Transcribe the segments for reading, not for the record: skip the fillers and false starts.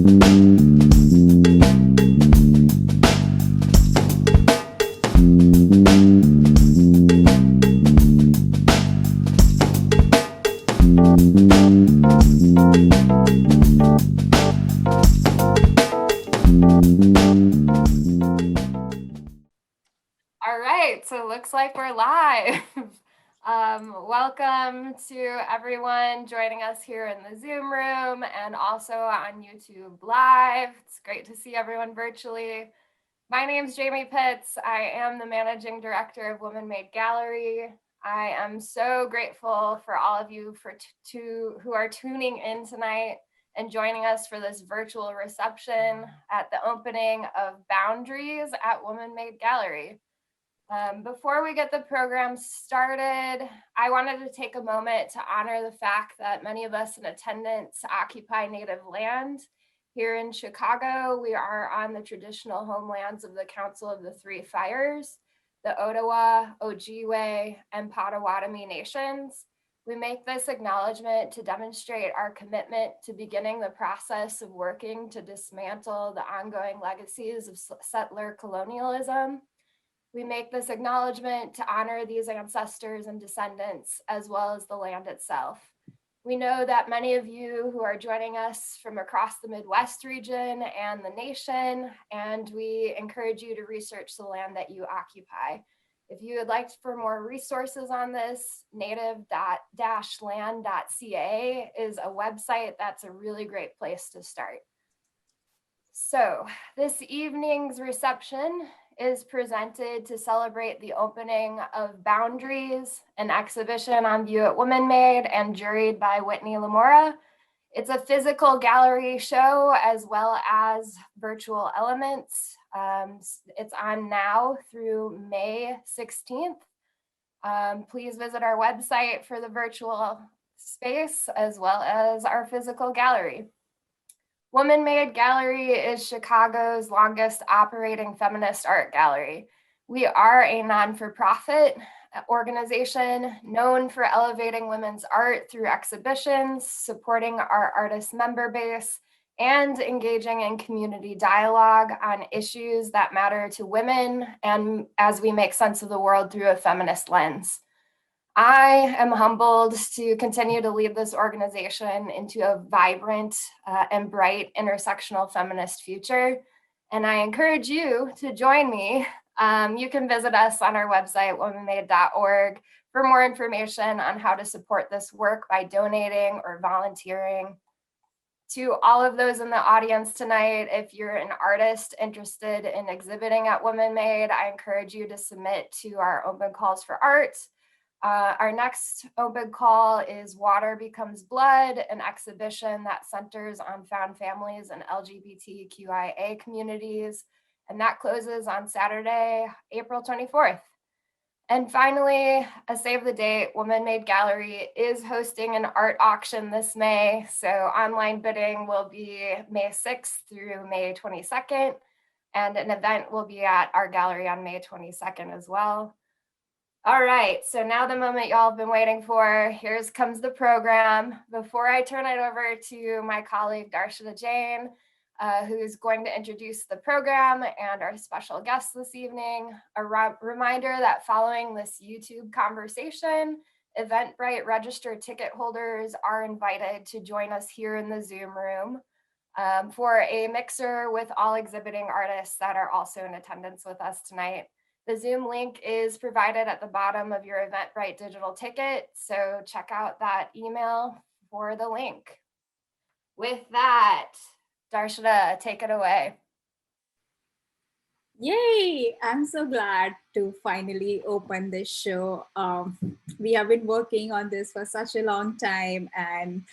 All right, so it looks like we're live. Welcome to everyone joining us here in the Zoom room and also on YouTube Live. It's great to see everyone virtually. My name is Jamie Pitts. I am the Managing Director of Woman Made Gallery. I am so grateful for all of you who are tuning in tonight and joining us for this virtual reception at the opening of Boundaries at Woman Made Gallery. Before we get the program started, I wanted to take a moment to honor the fact that many of us in attendance occupy native land. Here in Chicago, we are on the traditional homelands of the Council of the Three Fires, the Ottawa, Ojibwe, and Potawatomi nations. We make this acknowledgement to demonstrate our commitment to beginning the process of working to dismantle the ongoing legacies of settler colonialism. We make this acknowledgement to honor these ancestors and descendants, as well as the land itself. We know that many of you who are joining us from across the Midwest region and the nation, and we encourage you to research the land that you occupy. If you would like for more resources on this, native-land.ca is a website that's a really great place to start. So this evening's reception is presented to celebrate the opening of Boundaries, an exhibition on view at Woman Made and juried by Whitney LaMora. It's a physical gallery show as well as virtual elements. It's on now through May 16th. Please visit our website for the virtual space as well as our physical gallery. Woman Made Gallery is Chicago's longest operating feminist art gallery. We are a non-for-profit organization known for elevating women's art through exhibitions, supporting our artist member base, and engaging in community dialogue on issues that matter to women, and as we make sense of the world through a feminist lens. I am humbled to continue to lead this organization into a vibrant and bright intersectional feminist future. And I encourage you to join me. You can visit us on our website, womanmade.org, for more information on how to support this work by donating or volunteering. To all of those in the audience tonight, if you're an artist interested in exhibiting at Woman Made, I encourage you to submit to our open calls for art. Our next open call is Water Becomes Blood, an exhibition that centers on found families and LGBTQIA communities, and that closes on Saturday, April 24th. And finally, a save the date, Woman Made Gallery is hosting an art auction this May, so online bidding will be May 6th through May 22nd, and an event will be at our gallery on May 22nd as well. All right, so now the moment y'all have been waiting for, here comes the program. Before I turn it over to my colleague, Darshita Jain, who's going to introduce the program and our special guest this evening, a reminder that following this YouTube conversation, Eventbrite registered ticket holders are invited to join us here in the Zoom room for a mixer with all exhibiting artists that are also in attendance with us tonight. The Zoom link is provided at the bottom of your Eventbrite digital ticket, so check out that email for the link. With that, Darshita, take it away. Yay! I'm so glad to finally open this show. We have been working on this for such a long time, and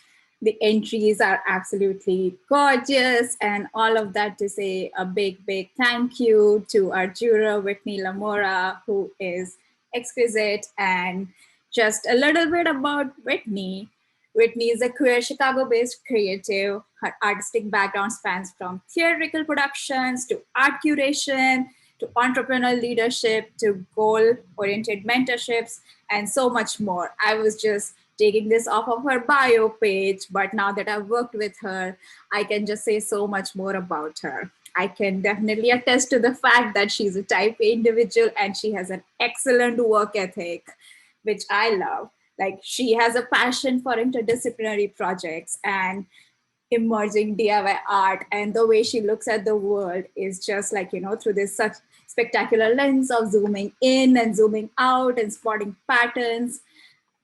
the entries are absolutely gorgeous, and all of that to say a big thank you to our juror, Whitney LaMora, who is exquisite. And just a little bit about Whitney. Whitney is a queer Chicago-based creative. Her artistic background spans from theatrical productions to art curation, to entrepreneurial leadership, to goal-oriented mentorships, and so much more. I was just taking this off of her bio page, but now that I've worked with her, I can just say so much more about her. I can definitely attest to the fact that she's a type A individual and she has an excellent work ethic, which I love. Like, she has a passion for interdisciplinary projects and emerging DIY art, and the way she looks at the world is just like, through this such spectacular lens of zooming in and zooming out and spotting patterns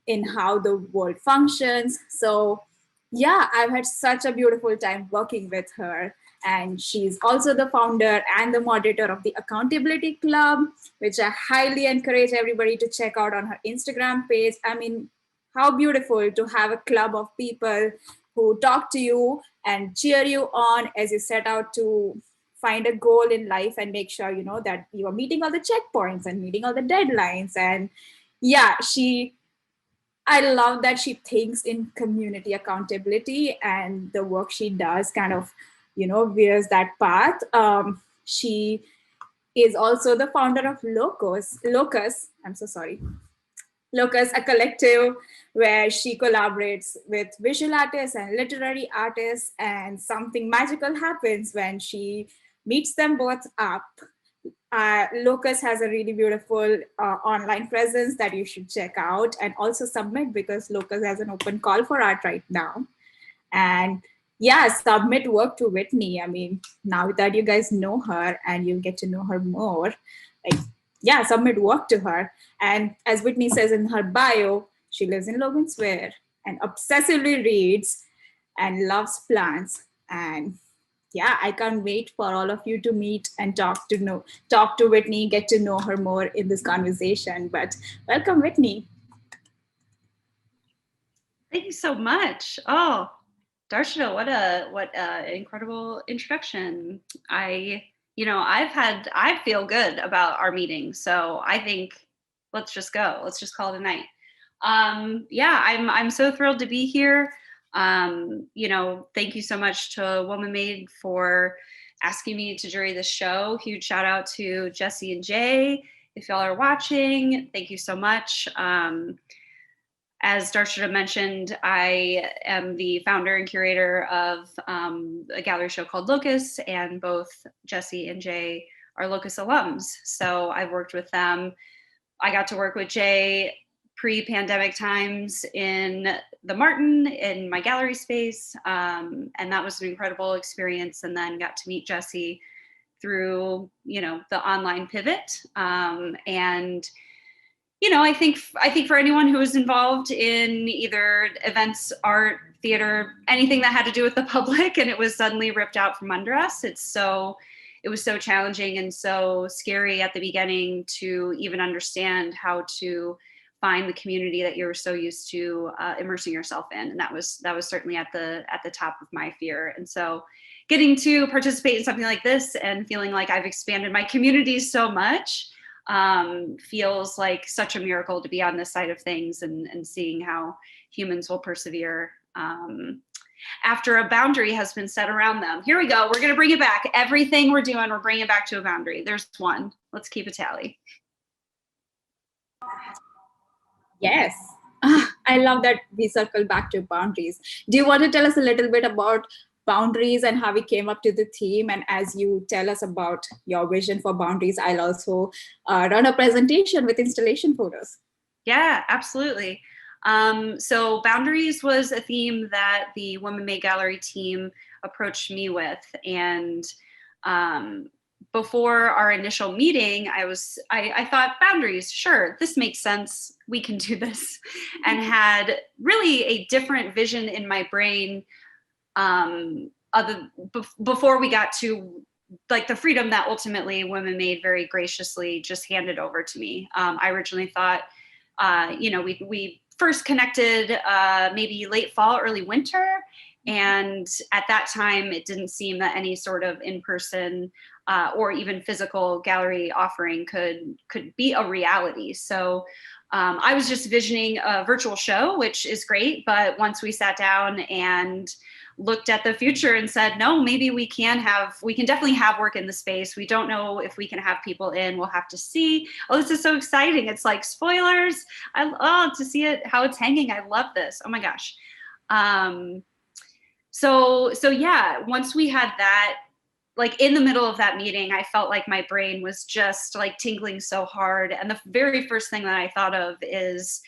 in how the world functions. So yeah, I've had such a beautiful time working with her. And she's also the founder and the moderator of the Accountability Club, which I highly encourage everybody to check out on her Instagram page. I mean, how beautiful to have a club of people who talk to you and cheer you on as you set out to find a goal in life and make sure, that you are meeting all the checkpoints and meeting all the deadlines. And yeah, I love that she thinks in community accountability, and the work she does kind of, veers that path. She is also the founder of Locus, I'm so sorry. Locus, a collective where she collaborates with visual artists and literary artists, and something magical happens when she meets them both up. Locus has a really beautiful online presence that you should check out and also submit, because Locus has an open call for art right now. And yeah, submit work to Whitney. I mean, now that you guys know her and you get to know her more, like, yeah, submit work to her. And as Whitney says in her bio, she lives in Logan Square and obsessively reads and loves plants. And yeah, I can't wait for all of you to meet and talk to Whitney, get to know her more in this conversation. But welcome, Whitney. Thank you so much. Oh, Darshana, what a incredible introduction. I feel good about our meeting, so I think let's just go. Let's just call it a night. Yeah, I'm so thrilled to be here. Thank you so much to Woman Made for asking me to jury this show. Huge shout out to Jesse and Jay. If y'all are watching, thank you so much. As Darshana mentioned, I am the founder and curator of a gallery show called Locus, and both Jesse and Jay are Locus alums. So I've worked with them. I got to work with Jay pre-pandemic times in the Martin in my gallery space, and that was an incredible experience. And then got to meet Jesse through the online pivot, and I think for anyone who was involved in either events, art, theater, anything that had to do with the public, and it was suddenly ripped out from under us, it was so challenging and so scary at the beginning to even understand how to find the community that you were so used to immersing yourself in. And that was certainly at the top of my fear. And so getting to participate in something like this and feeling like I've expanded my community so much feels like such a miracle to be on this side of things and seeing how humans will persevere after a boundary has been set around them. Here we go. We're going to bring it back. Everything we're doing, we're bringing it back to a boundary. There's one. Let's keep a tally. Yes. I love that we circle back to boundaries. Do you want to tell us a little bit about boundaries and how we came up to the theme? And as you tell us about your vision for boundaries, I'll also run a presentation with installation photos. Yeah, absolutely. So boundaries was a theme that the Woman Made Gallery team approached me with. And before our initial meeting, I thought boundaries, sure, this makes sense. We can do this. And had really a different vision in my brain before we got to like the freedom that ultimately Women Made very graciously just handed over to me. I originally thought, we first connected maybe late fall, early winter. And at that time, it didn't seem that any sort of in-person or even physical gallery offering could be a reality. So I was just visioning a virtual show, which is great. But once we sat down and looked at the future and said, no, maybe we can definitely have work in the space. We don't know if we can have people in, we'll have to see. Oh, this is so exciting. It's like spoilers. To see it, how it's hanging. I love this. Oh my gosh. So yeah, once we had that, like in the middle of that meeting, I felt like my brain was just like tingling so hard. And the very first thing that I thought of is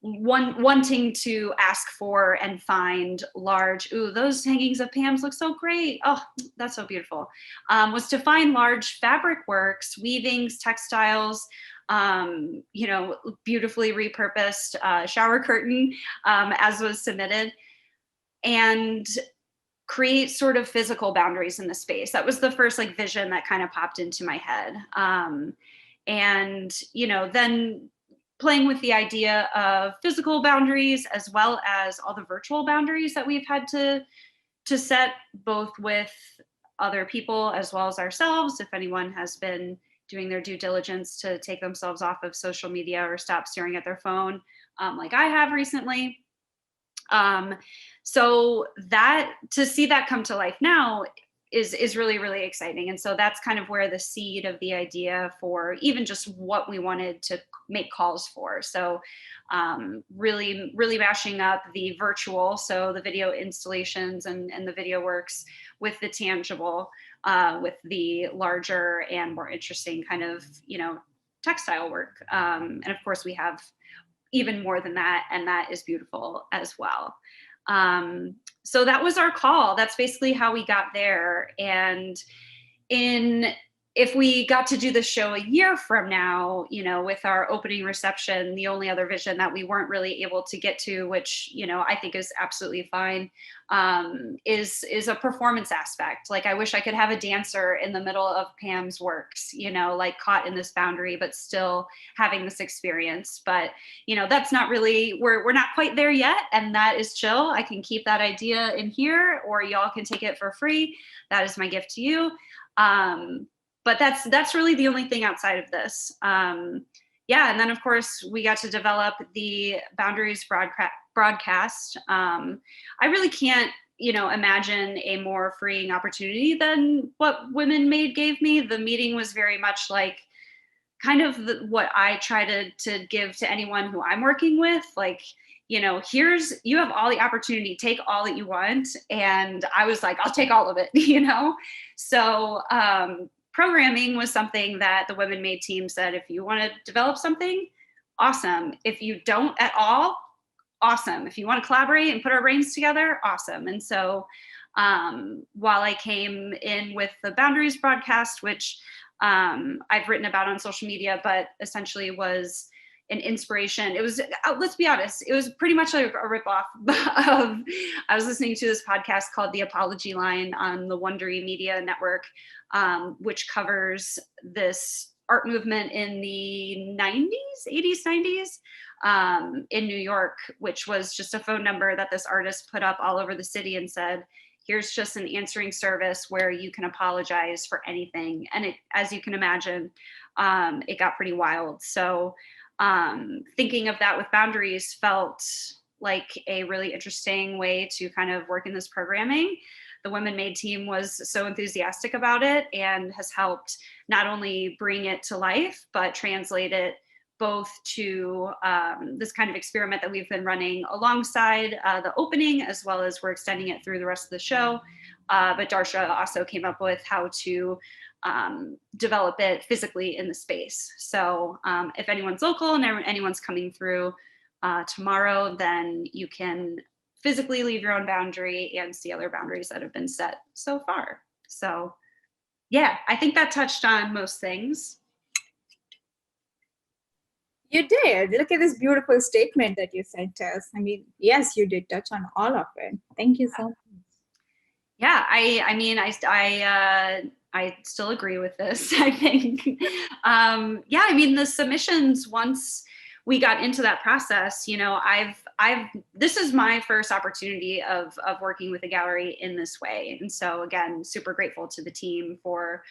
wanting to ask for and find large, ooh, those hangings of Pam's look so great. Oh, that's so beautiful. Was to find large fabric works, weavings, textiles, beautifully repurposed shower curtain as was submitted, and create sort of physical boundaries in the space. That was the first like vision that kind of popped into my head. And, then playing with the idea of physical boundaries as well as all the virtual boundaries that we've had to set, both with other people as well as ourselves. If anyone has been doing their due diligence to take themselves off of social media or stop staring at their phone, like I have recently. So that, to see that come to life now is really, really exciting. And so that's kind of where the seed of the idea for even just what we wanted to make calls for. So really, really mashing up the virtual, so the video installations and the video works, with the tangible, with the larger and more interesting kind of, textile work. And of course we have even more than that, and that is beautiful as well. So that was our call. That's basically how we got there. And if we got to do the show a year from now, with our opening reception, the only other vision that we weren't really able to get to, which, I think is absolutely fine, is a performance aspect. Like, I wish I could have a dancer in the middle of Pam's works, like caught in this boundary, but still having this experience. But, that's not really, we're not quite there yet. And that is chill. I can keep that idea in here, or y'all can take it for free. That is my gift to you. But that's really the only thing outside of this. And then of course we got to develop the Boundaries broadcast. I really can't, imagine a more freeing opportunity than what Women Made gave me. The meeting was very much like kind of what I try to give to anyone who I'm working with. Like, you have all the opportunity, take all that you want. And I was like, I'll take all of it, So, programming was something that the Women Made team said, if you want to develop something, awesome. If you don't at all, awesome. If you want to collaborate and put our brains together, awesome. And so while I came in with the Boundaries broadcast, which I've written about on social media, but essentially was an inspiration. It was, let's be honest, it was pretty much like a ripoff of, I was listening to this podcast called The Apology Line on the Wondery Media Network, which covers this art movement in the 80s, 90s, in New York, which was just a phone number that this artist put up all over the city and said, here's just an answering service where you can apologize for anything. And it, as you can imagine, it got pretty wild. So thinking of that with Boundaries felt like a really interesting way to kind of work in this programming. The Women Made team was so enthusiastic about it and has helped not only bring it to life, but translate it both to this kind of experiment that we've been running alongside the opening, as well as we're extending it through the rest of the show. But Darsha also came up with how to develop it physically in the space. So if anyone's local and anyone's coming through tomorrow, then you can physically leave your own boundary and see other boundaries that have been set so far. So yeah, I think that touched on most things. You did. Look at this beautiful statement that you sent us. I mean, yes, you did touch on all of it. Thank you so much. Yeah, I still agree with this. I think, the submissions, once we got into that process, this is my first opportunity of working with a gallery in this way. And so again, super grateful to the team for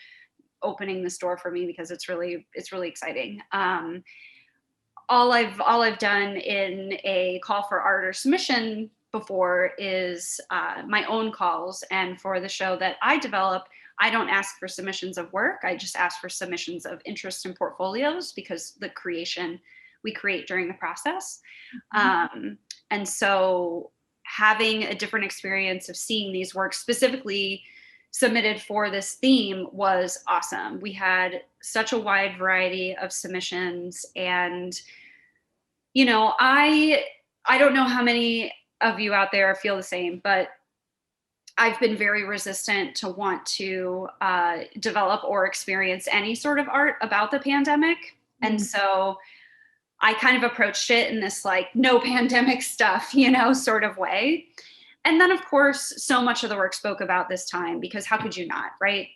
opening this door for me, because it's really exciting. All I've done in a call for art or submission before is my own calls. And for the show that I develop, I don't ask for submissions of work. I just ask for submissions of interest and portfolios, because the creation we create during the process. And so having a different experience of seeing these works specifically submitted for this theme was awesome. We had such a wide variety of submissions, and you know, I don't know how many of you out there feel the same, but I've been very resistant to want to develop or experience any sort of art about the pandemic. And so I kind of approached it in this like no pandemic stuff, you know, sort of way. And then of course, so much of the work spoke about this time, because how could you not, right?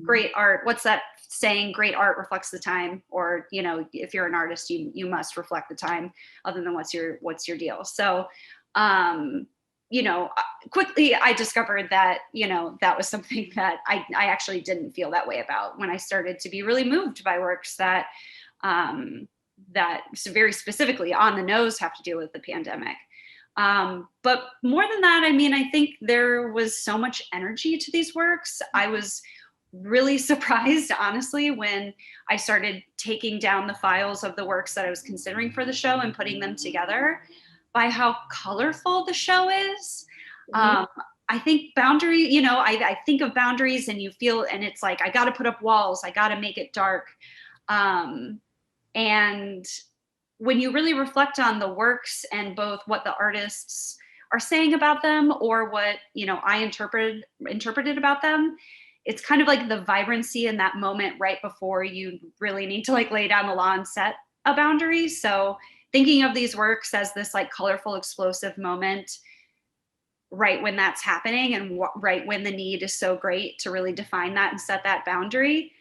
Great art. What's that saying? Great art reflects the time. Or, you know, if you're an artist, you must reflect the time, other than what's your deal. So, you know, quickly I discovered that, you know, that was something that I actually didn't feel that way about when I started to be really moved by works that, that very specifically on the nose have to deal with the pandemic. But more than that, I mean, I think there was so much energy to these works. I was really surprised, honestly, when I started taking down the files of the works that I was considering for the show and putting them together, by how colorful the show is. I think boundary, you know, I think of boundaries and you feel, and it's like, I got to put up walls, I got to make it dark. And when you really reflect on the works and both what the artists are saying about them, or what, you know, I interpreted about them, it's kind of like the vibrancy in that moment right before you really need to like lay down the law and set a boundary. So thinking of these works as this like colorful, explosive moment right when that's happening, and right when the need is so great to really define that and set that boundary,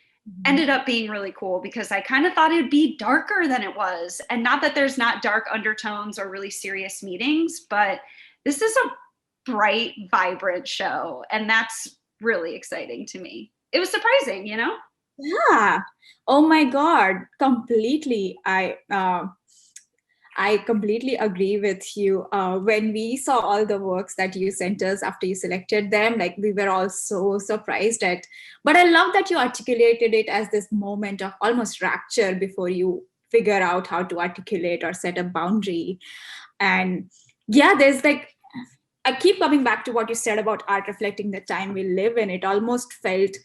ended up being really cool, because I kind of thought it'd be darker than it was. And not that there's not dark undertones or really serious meetings, but this is a bright, vibrant show. And that's really exciting to me. It was surprising, you know? Yeah. Oh my God. Completely. I completely agree with you. When we saw all the works that you sent us after you selected them, like we were all so surprised at, but I love that you articulated it as this moment of almost rapture before you figure out how to articulate or set a boundary. And yeah, there's like, I keep coming back to what you said about art reflecting the time we live in. It almost felt,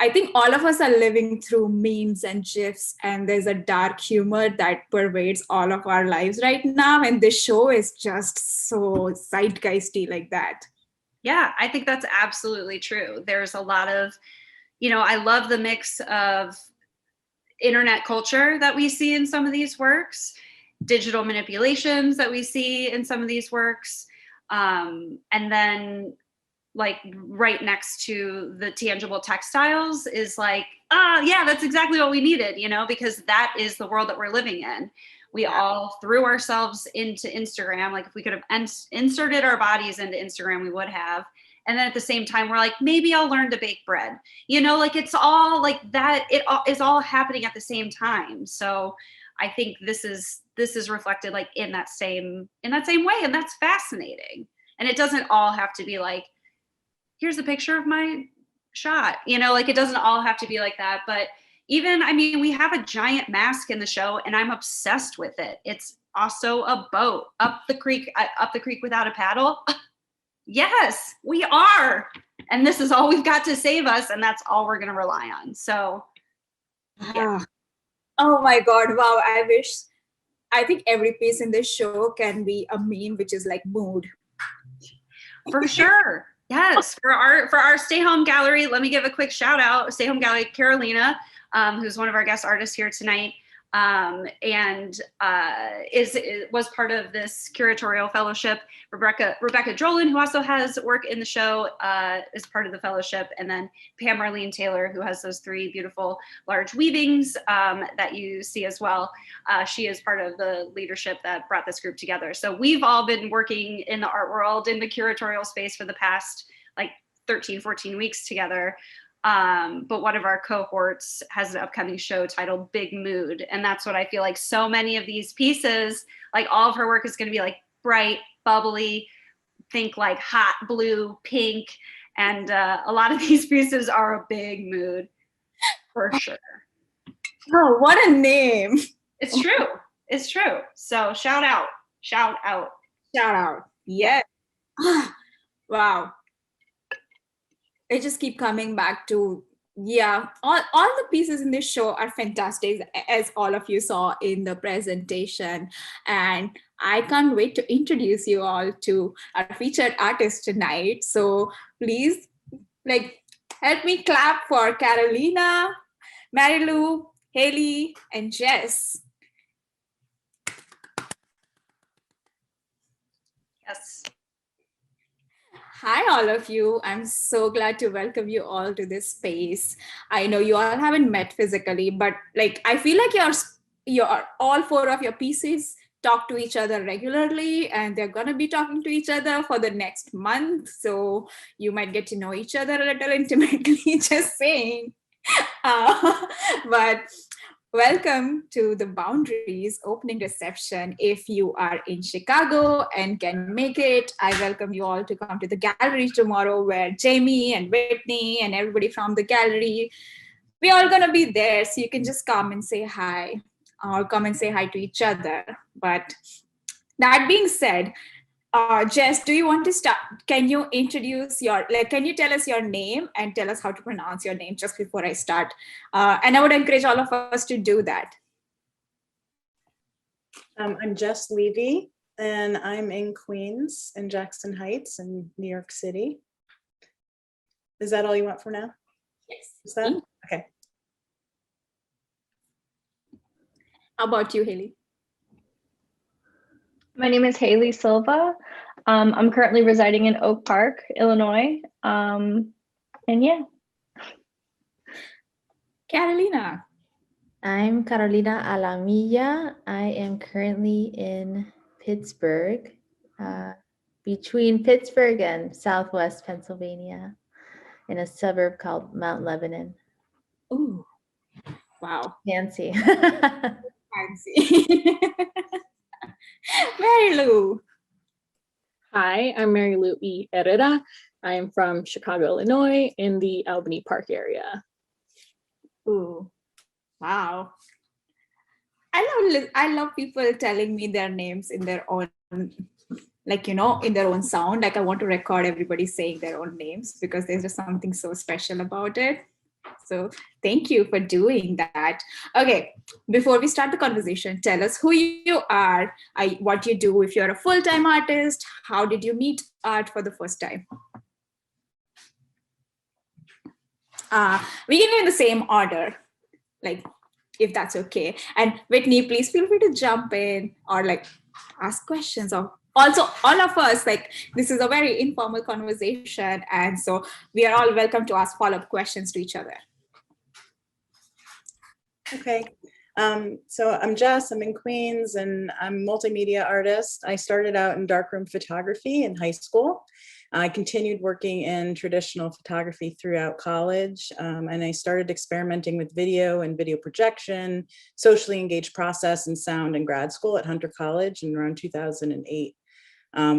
I think all of us are living through memes and GIFs, and there's a dark humor that pervades all of our lives right now. And this show is just so zeitgeisty like that. Yeah, I think that's absolutely true. There's a lot of, you know, I love the mix of internet culture that we see in some of these works, digital manipulations that we see in some of these works. And then like right next to the tangible textiles is like, yeah, that's exactly what we needed, you know, because that is the world that we're living in. We all threw ourselves into Instagram. Like if we could have inserted our bodies into Instagram, we would have. And then at the same time, we're like, maybe I'll learn to bake bread. You know, like it's all like that. It is all happening at the same time. So I think this is reflected like in that same way. And that's fascinating. And it doesn't all have to be like, here's a picture of my shot, you know, like it doesn't all have to be like that. But even, I mean, we have a giant mask in the show and I'm obsessed with it. It's also a boat up the creek without a paddle. Yes, we are. And this is all we've got to save us. And that's all we're going to rely on. So, yeah. Oh my God. Wow. I think every piece in this show can be a meme, which is like mood. For sure. Yes, for our Stay Home Gallery, let me give a quick shout out. Stay Home Gallery, Carolina, who's one of our guest artists here tonight, and was part of this curatorial fellowship. Rebecca Drolan, who also has work in the show, is part of the fellowship, and then Pam Marlene Taylor, who has those 3 beautiful large weavings that you see as well. She is part of the leadership that brought this group together. So we've all been working in the art world, in the curatorial space for the past like 13, 14 weeks together. But one of our cohorts has an upcoming show titled Big Mood. And that's what I feel like so many of these pieces, like all of her work is going to be like bright, bubbly, think like hot blue, pink, and a lot of these pieces are a big mood for sure. Oh, what a name. It's true. It's true. So shout out. Shout out. Yes. Wow. I just keep coming back to, yeah, all the pieces in this show are fantastic, as all of you saw in the presentation. And I can't wait to introduce you all to our featured artist tonight. So please, help me clap for Carolina, Marilu, Haley, and Jess. Yes. Hi, all of you. I'm so glad to welcome you all to this space. I know you all haven't met physically, but I feel like you're all four of your pieces talk to each other regularly, and they're going to be talking to each other for the next month. So you might get to know each other a little intimately, just saying. But welcome to the Boundaries opening reception. If you are in Chicago and can make it, I welcome you all to come to the gallery tomorrow, where Jamie and Whitney and everybody from the gallery, we're all gonna be there. So you can just come and say hi, or come and say hi to each other. But that being said, Jess, do you want to start? Can you introduce can you tell us your name and tell us how to pronounce your name just before I start? And I would encourage all of us to do that. I'm Jess Levy, and I'm in Queens in Jackson Heights in New York City. Is that all you want for now? Yes. Is that? Okay. How about you, Haley? My name is Haley Silva. I'm currently residing in Oak Park, Illinois. And yeah. Carolina. I'm Carolina Alamilla. I am currently in Pittsburgh, between Pittsburgh and Southwest Pennsylvania, in a suburb called Mount Lebanon. Ooh, wow. Fancy. Fancy. Mary Lou. Hi, I'm Mary Lou E. Herrera. I am from Chicago, Illinois, in the Albany Park area. Ooh, wow. I love people telling me their names in their own, in their own sound. I want to record everybody saying their own names, because there's just something so special about it. So thank you for doing that. Okay, before we start the conversation, tell us who you are, what you do, if you're a full-time artist, how did you meet art for the first time? We can do in the same order, if that's okay. And Whitney, please feel free to jump in or ask questions. Or also, all of us, this is a very informal conversation, and so we are all welcome to ask follow-up questions to each other. Okay. So I'm Jess, I'm in Queens, and I'm a multimedia artist. I started out in darkroom photography in high school. I continued working in traditional photography throughout college, and I started experimenting with video and video projection, socially engaged process and sound in grad school at Hunter College in around 2008,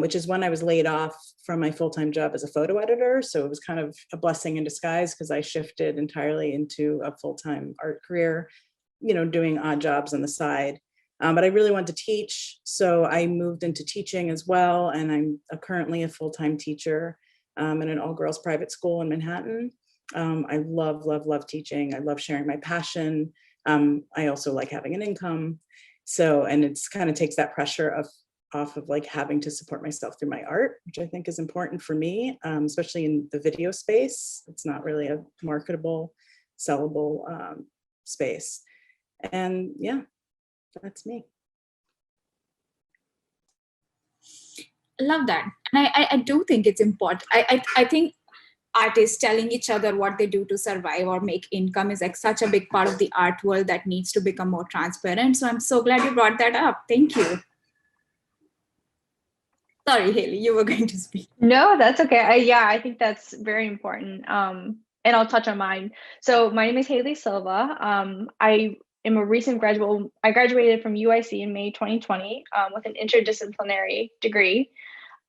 which is when I was laid off from my full-time job as a photo editor. So it was kind of a blessing in disguise, because I shifted entirely into a full-time art career, doing odd jobs on the side. But I really wanted to teach, so I moved into teaching as well, and I'm currently a full-time teacher in an all-girls private school in Manhattan. I love, love, love teaching. I love sharing my passion. I also like having an income. So, and it's kind of takes that pressure off of having to support myself through my art, which I think is important for me, especially in the video space. It's not really a marketable, sellable space. And yeah. That's me. I love that. And I do think it's important. I think artists telling each other what they do to survive or make income is such a big part of the art world that needs to become more transparent. So I'm so glad you brought that up. Thank you. Sorry, Haley, you were going to speak. No, that's okay. I think that's very important. And I'll touch on mine. So my name is Haley Silva. I'm a recent graduate. I graduated from UIC in May 2020 with an interdisciplinary degree.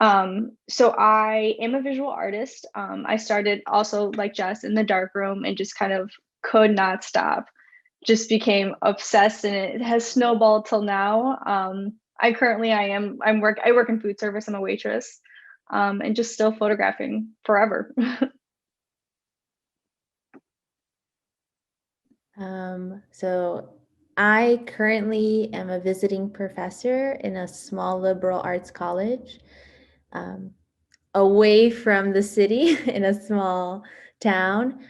So I am a visual artist. I started also like Jess in the darkroom and just kind of could not stop. Just became obsessed, and it has snowballed till now. I work in food service. I'm a waitress, and just still photographing forever. So I currently am a visiting professor in a small liberal arts college, away from the city in a small town.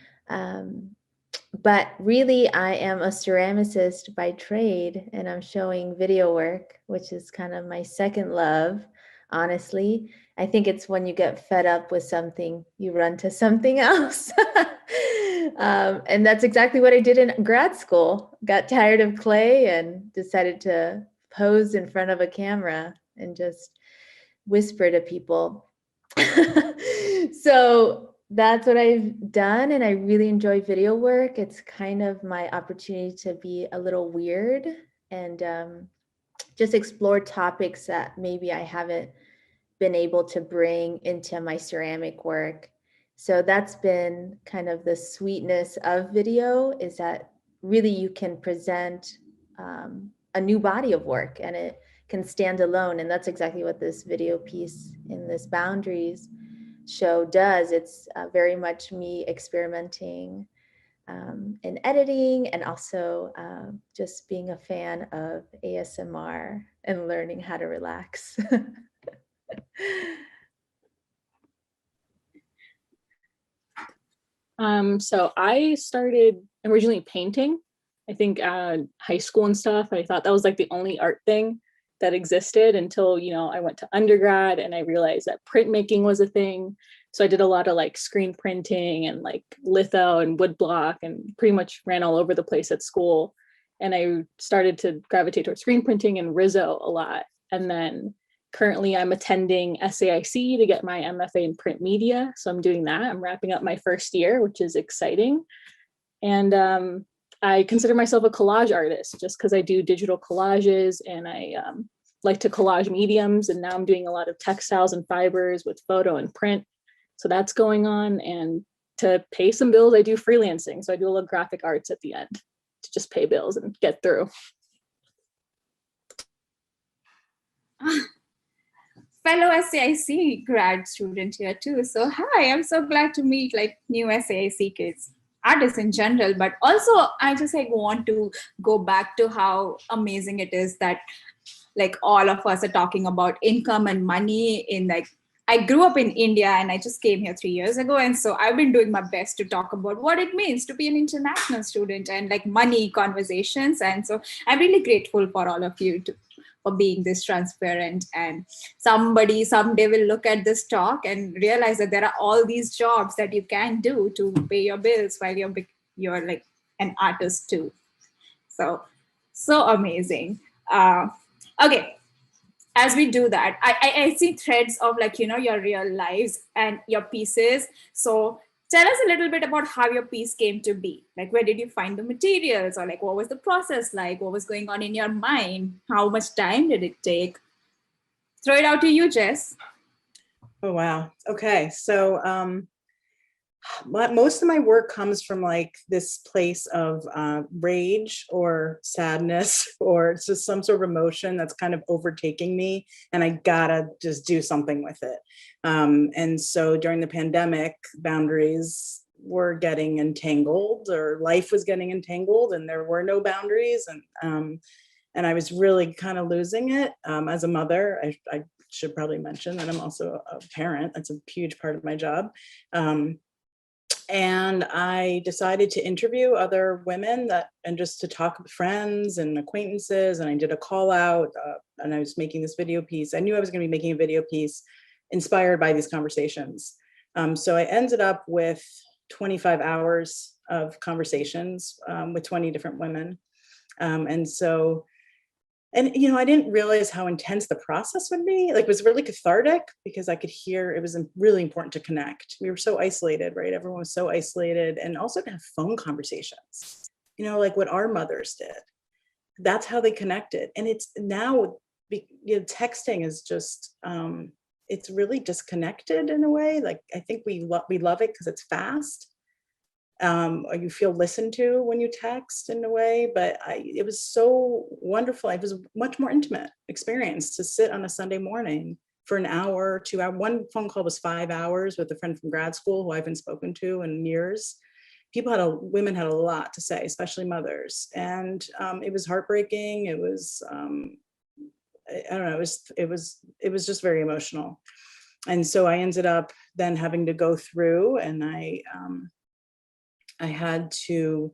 But really, I am a ceramicist by trade, and I'm showing video work, which is kind of my second love, honestly. I think it's when you get fed up with something, you run to something else. And that's exactly what I did in grad school. Got tired of clay and decided to pose in front of a camera and just whisper to people. So that's what I've done, and I really enjoy video work. It's kind of my opportunity to be a little weird and just explore topics that maybe I haven't been able to bring into my ceramic work. So that's been kind of the sweetness of video, is that really you can present a new body of work and it can stand alone. And that's exactly what this video piece in this Boundaries show does. It's very much me experimenting in editing, and also just being a fan of ASMR and learning how to relax. So I started originally painting, I think high school and stuff. I thought that was like the only art thing that existed until, I went to undergrad and I realized that printmaking was a thing. So I did a lot of like screen printing and like litho and woodblock and pretty much ran all over the place at school. And I started to gravitate towards screen printing and Rizzo a lot. And then currently I'm attending SAIC to get my MFA in print media. So I'm doing that. I'm wrapping up my first year, which is exciting. And I consider myself a collage artist just because I do digital collages and I like to collage mediums. And now I'm doing a lot of textiles and fibers with photo and print. So that's going on. And to pay some bills, I do freelancing. So I do a little graphic arts at the end to just pay bills and get through. Fellow SAIC grad student here too. So hi, I'm so glad to meet like new SAIC kids, artists in general, but also I just like want to go back to how amazing it is that like all of us are talking about income and money in like, I grew up in India and I just came here 3 years ago. And so I've been doing my best to talk about what it means to be an international student and like money conversations. And so I'm really grateful for all of you for being this transparent, and somebody someday will look at this talk and realize that there are all these jobs that you can do to pay your bills while you're like an artist too. So amazing. Okay, as we do that, I see threads of like, your real lives and your pieces. So tell us a little bit about how your piece came to be. Like, where did you find the materials, or like, what was the process like? What was going on in your mind? How much time did it take? Throw it out to you, Jess. Oh, wow. Okay. So most of my work comes from like this place of rage or sadness, or it's just some sort of emotion that's kind of overtaking me, and I gotta just do something with it. And so during the pandemic, boundaries were getting entangled, or life was getting entangled, and there were no boundaries, and I was really kind of losing it. As a mother, I should probably mention that I'm also a parent. That's a huge part of my job. And I decided to interview other women and just to talk with friends and acquaintances. And I did a call out and I was making this video piece. I knew I was going to be making a video piece inspired by these conversations. So I ended up with 25 hours of conversations with 20 different women. And I didn't realize how intense the process would be. Like, it was really cathartic because I could hear it was really important to connect. We were so isolated, right? Everyone was so isolated, and also to have phone conversations, like what our mothers did. That's how they connected. And it's now, texting is just it's really disconnected in a way. Like, I think we love it because it's fast. Or you feel listened to when you text in a way, but it was so wonderful. It was a much more intimate experience to sit on a Sunday morning for an hour, 2 hours. One phone call was 5 hours with a friend from grad school who I haven't spoken to in years. Women had a lot to say, especially mothers. And it was heartbreaking. It was, I don't know, it was just very emotional. And so I ended up then having to go through, and I had to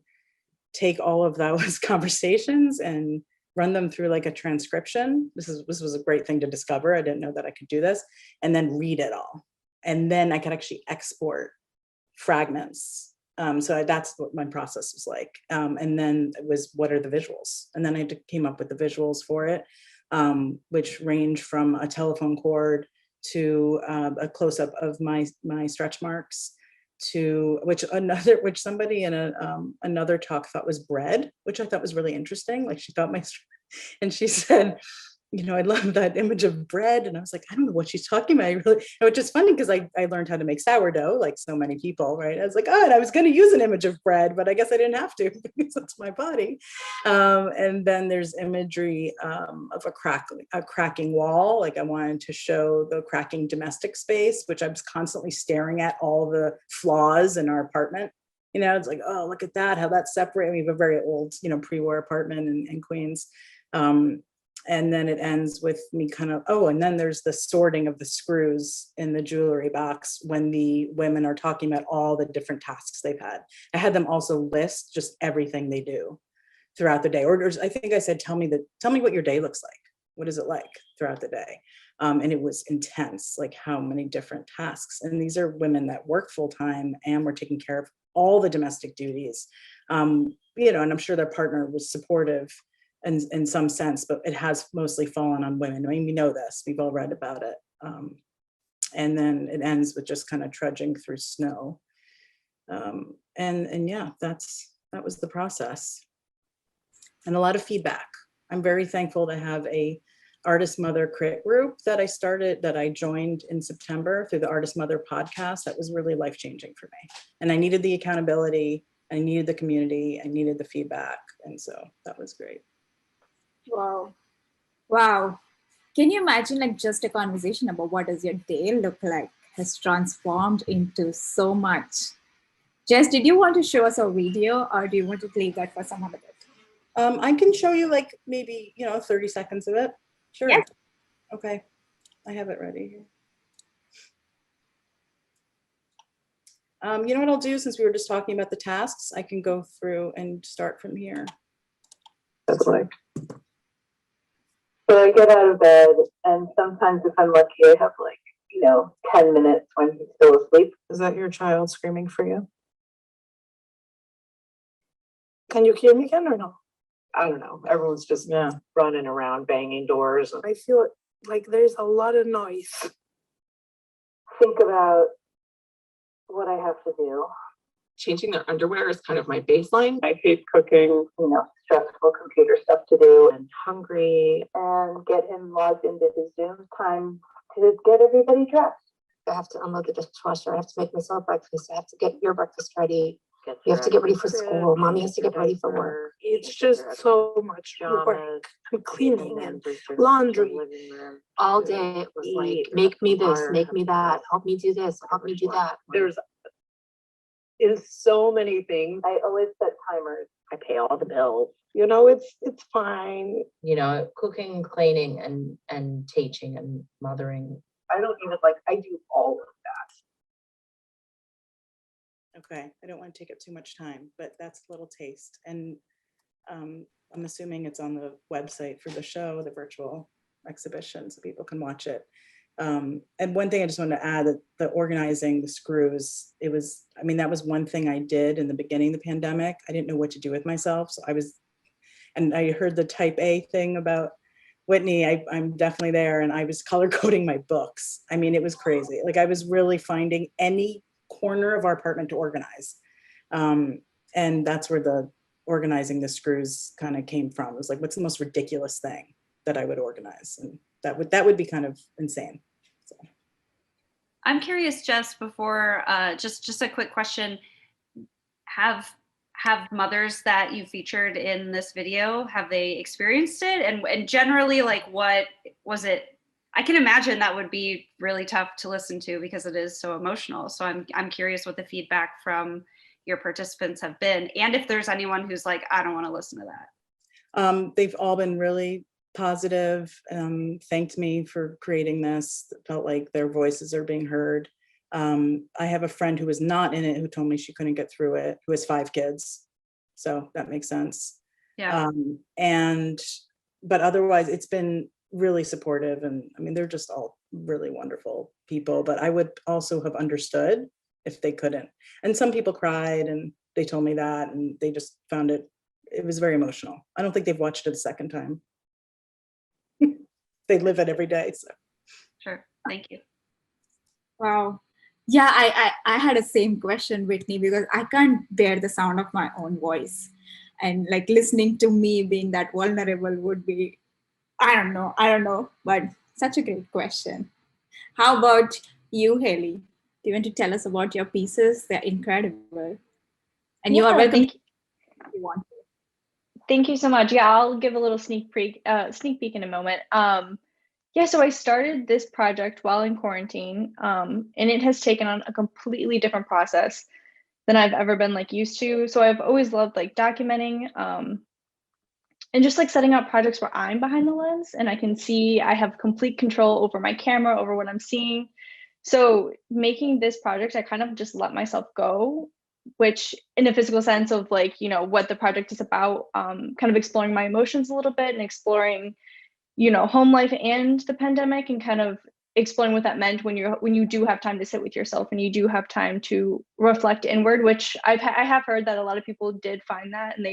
take all of those conversations and run them through like a transcription. This was a great thing to discover. I didn't know that I could do this, and then read it all. And then I could actually export fragments. So that's what my process was like. And then it was, what are the visuals? And then I came up with the visuals for it, which range from a telephone cord to a close-up of my stretch marks, to which somebody in another talk thought was bread, which I thought was really interesting. Like, she thought and she said, you know, I love that image of bread. And I was like, I don't know what she's talking about. Which is funny because I learned how to make sourdough, like so many people, right? I was like, oh, and I was going to use an image of bread, but I guess I didn't have to because it's my body. And then there's imagery of a cracking wall. Like, I wanted to show the cracking domestic space, which I was constantly staring at all the flaws in our apartment. You know, it's like, oh, look at that, how that's separate. We have a very old, you know, pre-war apartment in Queens. And then it ends with me and then there's the sorting of the screws in the jewelry box when the women are talking about all the different tasks they've had. I had them also list just everything they do throughout the day. Or I think I said, tell me what your day looks like. What is it like throughout the day? And it was intense, like how many different tasks. And these are women that work full time and were taking care of all the domestic duties. You know, and I'm sure their partner was supportive in some sense, but it has mostly fallen on women. I mean, we know this, we've all read about it. And then it ends with just kind of trudging through snow. And yeah, that was the process. And a lot of feedback. I'm very thankful to have a Artist Mother Crit group that I joined in September through the Artist Mother podcast. That was really life-changing for me. And I needed the accountability, I needed the community, I needed the feedback. And so that was great. Wow. Can you imagine, like, just a conversation about what does your day look like has transformed into so much? Jess, did you want to show us a video, or do you want to leave that for some other time? I can show you like maybe, 30 seconds of it. Sure. Yeah. Okay. I have it ready here. You know what I'll do, since we were just talking about the tasks, I can go through and start from here. That's like. So I get out of bed, and sometimes if I'm lucky, I have 10 minutes when he's still asleep. Is that your child screaming for you? Can you hear me again or no? I don't know. Everyone's just running around, banging doors. I feel like there's a lot of noise. Think about what I have to do. Changing their underwear is kind of my baseline. I hate cooking, stressful computer stuff to do, and hungry, and get him logged into his Zoom time to get everybody dressed. I have to unload the dishwasher. I have to make myself breakfast. I have to get your breakfast ready. You have to get ready for school. Mommy has to get ready for work. It's just so much work. And cleaning and laundry. All day it was like, make me this, make me that, help me do this, help me do that. There's so many things. I always set timers. I pay all the bills. It's fine. Cooking, cleaning, and teaching and mothering. I don't even I do all of that. Okay, I don't want to take up too much time, but that's a little taste. And I'm assuming it's on the website for the show, the virtual exhibition, so people can watch it. And one thing I just wanted to add, that the organizing the screws, that was one thing I did in the beginning of the pandemic. I didn't know what to do with myself. So I heard the type A thing about Whitney. I'm definitely there. And I was color coding my books. It was crazy. I was really finding any corner of our apartment to organize. And that's where the organizing the screws kind of came from. It was like, what's the most ridiculous thing that I would organize? And that would be kind of insane. So. I'm curious, Jess, before just a quick question. Have mothers that you featured in this video, have they experienced it? And generally, like, what was it? I can imagine that would be really tough to listen to because it is so emotional. So I'm curious what the feedback from your participants have been, and if there's anyone who's like, I don't want to listen to that. They've all been really positive, thanked me for creating this, felt like their voices are being heard. I have a friend who was not in it who told me she couldn't get through it, who has 5 kids. So that makes sense. Yeah. But otherwise it's been really supportive. And I mean, they're just all really wonderful people, but I would also have understood if they couldn't. And some people cried and they told me that, and they just found it was very emotional. I don't think they've watched it a second time. They live it every day. So. Sure. Thank you. Wow. Yeah, I had the same question, Whitney, because I can't bear the sound of my own voice. And like listening to me being that vulnerable would be, I don't know, but such a great question. How about you, Haley? Do you want to tell us about your pieces? They're incredible. And you are welcome. You want to. Thank you so much. Yeah, I'll give a little sneak peek in a moment. Yeah, so I started this project while in quarantine, and it has taken on a completely different process than I've ever been like used to. So I've always loved like documenting and just like setting up projects where I'm behind the lens and I can see, I have complete control over my camera, over what I'm seeing. So making this project, I kind of just let myself go, which in a physical sense of like, you know, what the project is about, kind of exploring my emotions a little bit and exploring, you know, home life and the pandemic, and kind of exploring what that meant when you do have time to sit with yourself and you do have time to reflect inward, which I have heard that a lot of people did find that, and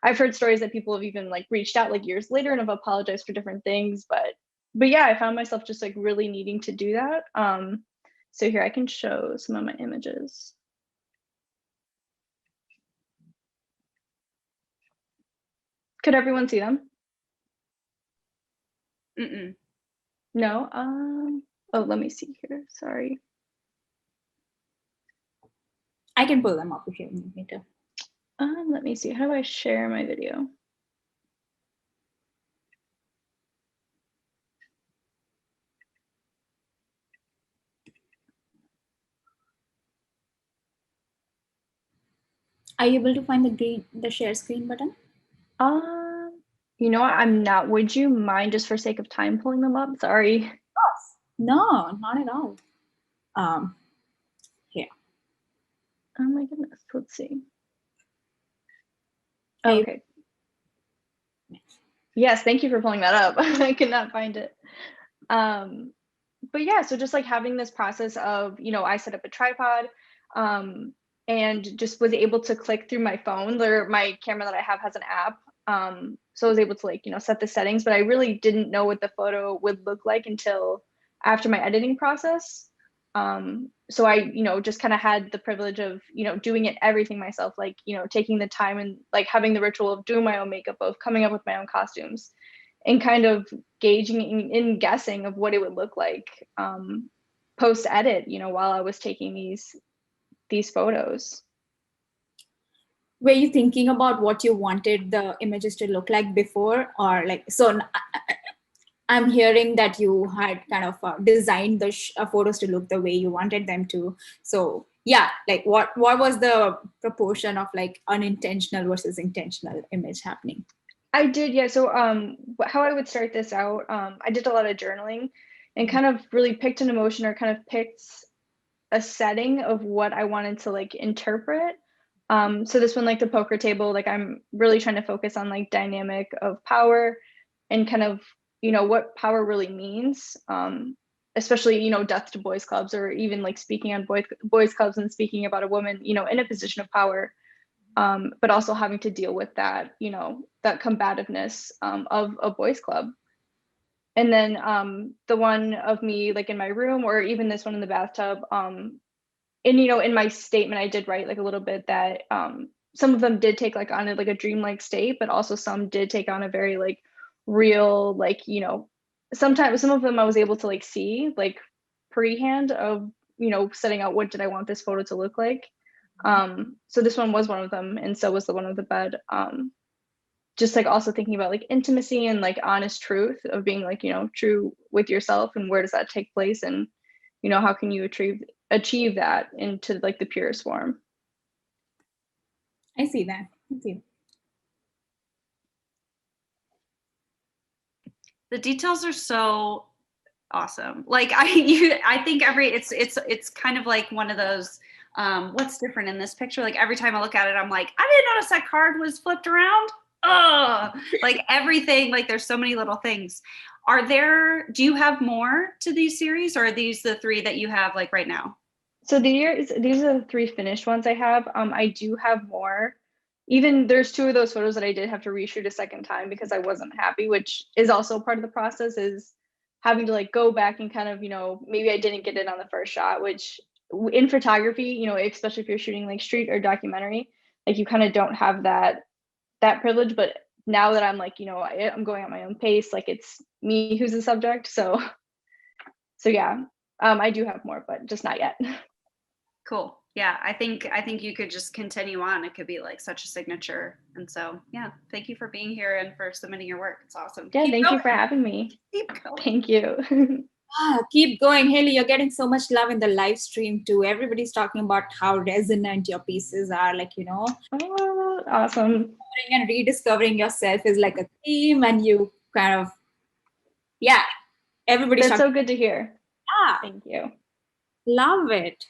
I've heard stories that people have even like reached out like years later and have apologized for different things, but yeah, I found myself just like really needing to do that. So here I can show some of my images. Could everyone see them? Mm-mm. No. Oh, let me see here. Sorry. I can pull them up if you need me to. Let me see. How do I share my video? Are you able to find the share screen button? You know what? I'm not. Would you mind, just for sake of time, pulling them up? Sorry. No, not at all. Here. Oh my goodness. Let's see. Are Okay. Yes, thank you for pulling that up. I could not find it. But yeah, so just like having this process of, you know, I set up a tripod, and just was able to click through my phone. My camera that I have has an app. So I was able to like, you know, set the settings, but I really didn't know what the photo would look like until after my editing process. So I, you know, just kind of had the privilege of, you know, doing everything myself, like, you know, taking the time and like having the ritual of doing my own makeup, of coming up with my own costumes, and kind of gauging in guessing of what it would look like post edit, you know, while I was taking these photos. Were you thinking about what you wanted the images to look like before, or like, so I'm hearing that you had kind of designed the photos to look the way you wanted them to. So yeah, like what was the proportion of like unintentional versus intentional image happening? I did, yeah. So how I would start this out, I did a lot of journaling and kind of really picked an emotion, or kind of picked a setting of what I wanted to like interpret. So this one, like the poker table, like I'm really trying to focus on like dynamic of power and kind of, you know, what power really means, especially, you know, death to boys clubs, or even like speaking on boys clubs and speaking about a woman, you know, in a position of power, but also having to deal with that, you know, that combativeness of a boys club. And then the one of me like in my room, or even this one in the bathtub, and, you know, in my statement, I did write like a little bit that some of them did take like on like a dreamlike state, but also some did take on a very like real, like, you know, sometimes some of them I was able to like see like pre-hand of setting out what did I want this photo to look like. So this one was one of them, and so was the one with the bed. Just like also thinking about like intimacy and like honest truth of being like, true with yourself, and where does that take place, and how can you achieve that into like the purest form. I see that. The details are so awesome. Like I think it's kind of like one of those, what's different in this picture? Like every time I look at it, I'm like, I didn't notice that card was flipped around. Oh, like everything, like there's so many little things. Do you have more to these series, or are these the 3 that you have like right now? So these are the 3 finished ones I have. I do have more. Even there's 2 of those photos that I did have to reshoot a second time because I wasn't happy, which is also part of the process, is having to like go back and kind of, maybe I didn't get it on the first shot, which in photography, especially if you're shooting like street or documentary, like you kind of don't have that privilege. But now that I'm like, I'm going at my own pace, like it's me who's the subject. So yeah, I do have more, but just not yet. Cool. Yeah, I think you could just continue on. It could be like such a signature. And so, yeah, thank you for being here and for submitting your work. It's awesome. Yeah, thank you for having me. Keep going. Thank you. Keep going, Haley. You're getting so much love in the live stream too. Everybody's talking about how resonant your pieces are. Like, Oh, awesome. And rediscovering yourself is like a theme, and you kind of, everybody's That's so good to hear. Thank you. Love it.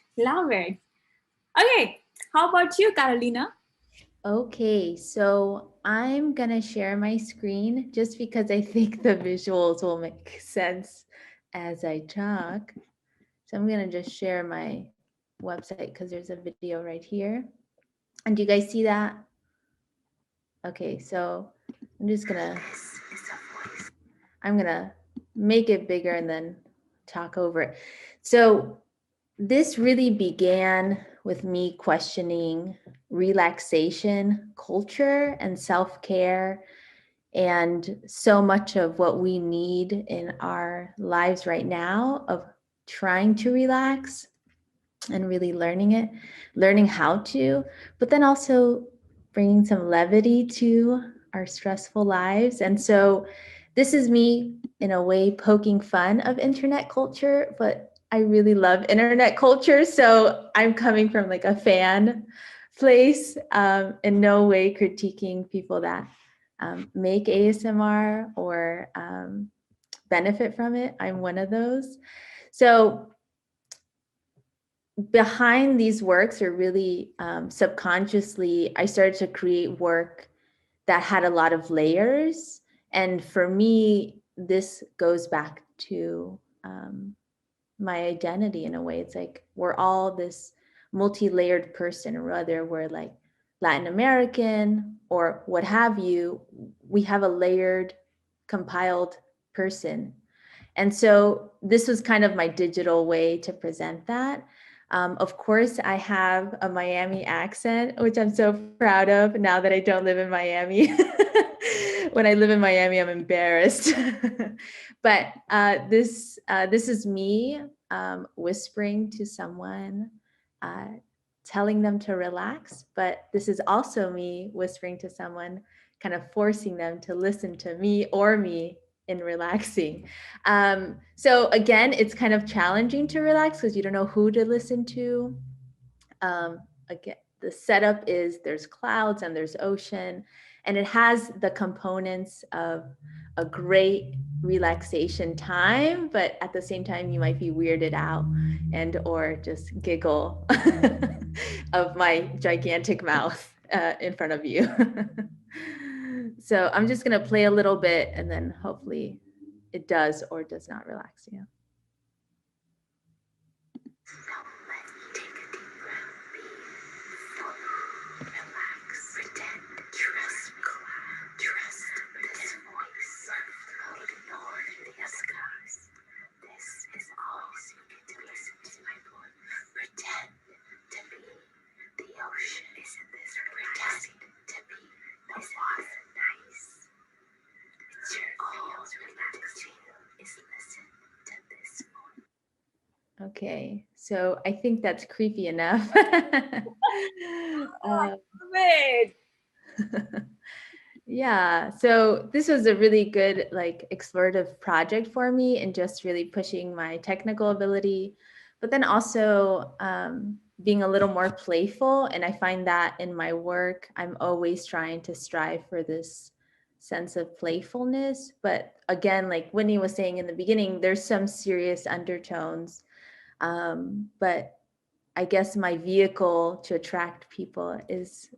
Okay, how about you, Carolina? Okay, so I'm gonna share my screen just because I think the visuals will make sense as I talk. So I'm gonna just share my website because there's a video right here. And do you guys see that? Okay, so I'm gonna make it bigger and then talk over it. So this really began with me questioning relaxation culture and self-care, and so much of what we need in our lives right now of trying to relax and really learning how to, but then also bringing some levity to our stressful lives. And so this is me in a way poking fun of internet culture, but I really love internet culture. So I'm coming from like a fan place, in no way critiquing people that make ASMR or benefit from it. I'm one of those. So behind these works, or really subconsciously, I started to create work that had a lot of layers. And for me, this goes back to my identity in a way. It's like we're all this multi-layered person, whether we're like Latin American or what have you, we have a layered, compiled person. And so this was kind of my digital way to present that. Of course, I have a Miami accent, which I'm so proud of now that I don't live in Miami. When I live in Miami, I'm embarrassed. But this is me whispering to someone, telling them to relax. But this is also me whispering to someone, kind of forcing them to listen to me or me in relaxing. So again, it's kind of challenging to relax because you don't know who to listen to. Again, the setup is there's clouds and there's ocean, and it has the components of a great relaxation time, but at the same time, you might be weirded out and or just giggle of my gigantic mouth in front of you. So I'm just gonna play a little bit and then hopefully it does or does not relax you. Okay, So I think that's creepy enough. Wait. Yeah, so this was a really good like explorative project for me and just really pushing my technical ability, but then also being a little more playful. And I find that in my work, I'm always trying to strive for this sense of playfulness. But again, like Whitney was saying in the beginning, there's some serious undertones. But I guess my vehicle to attract people is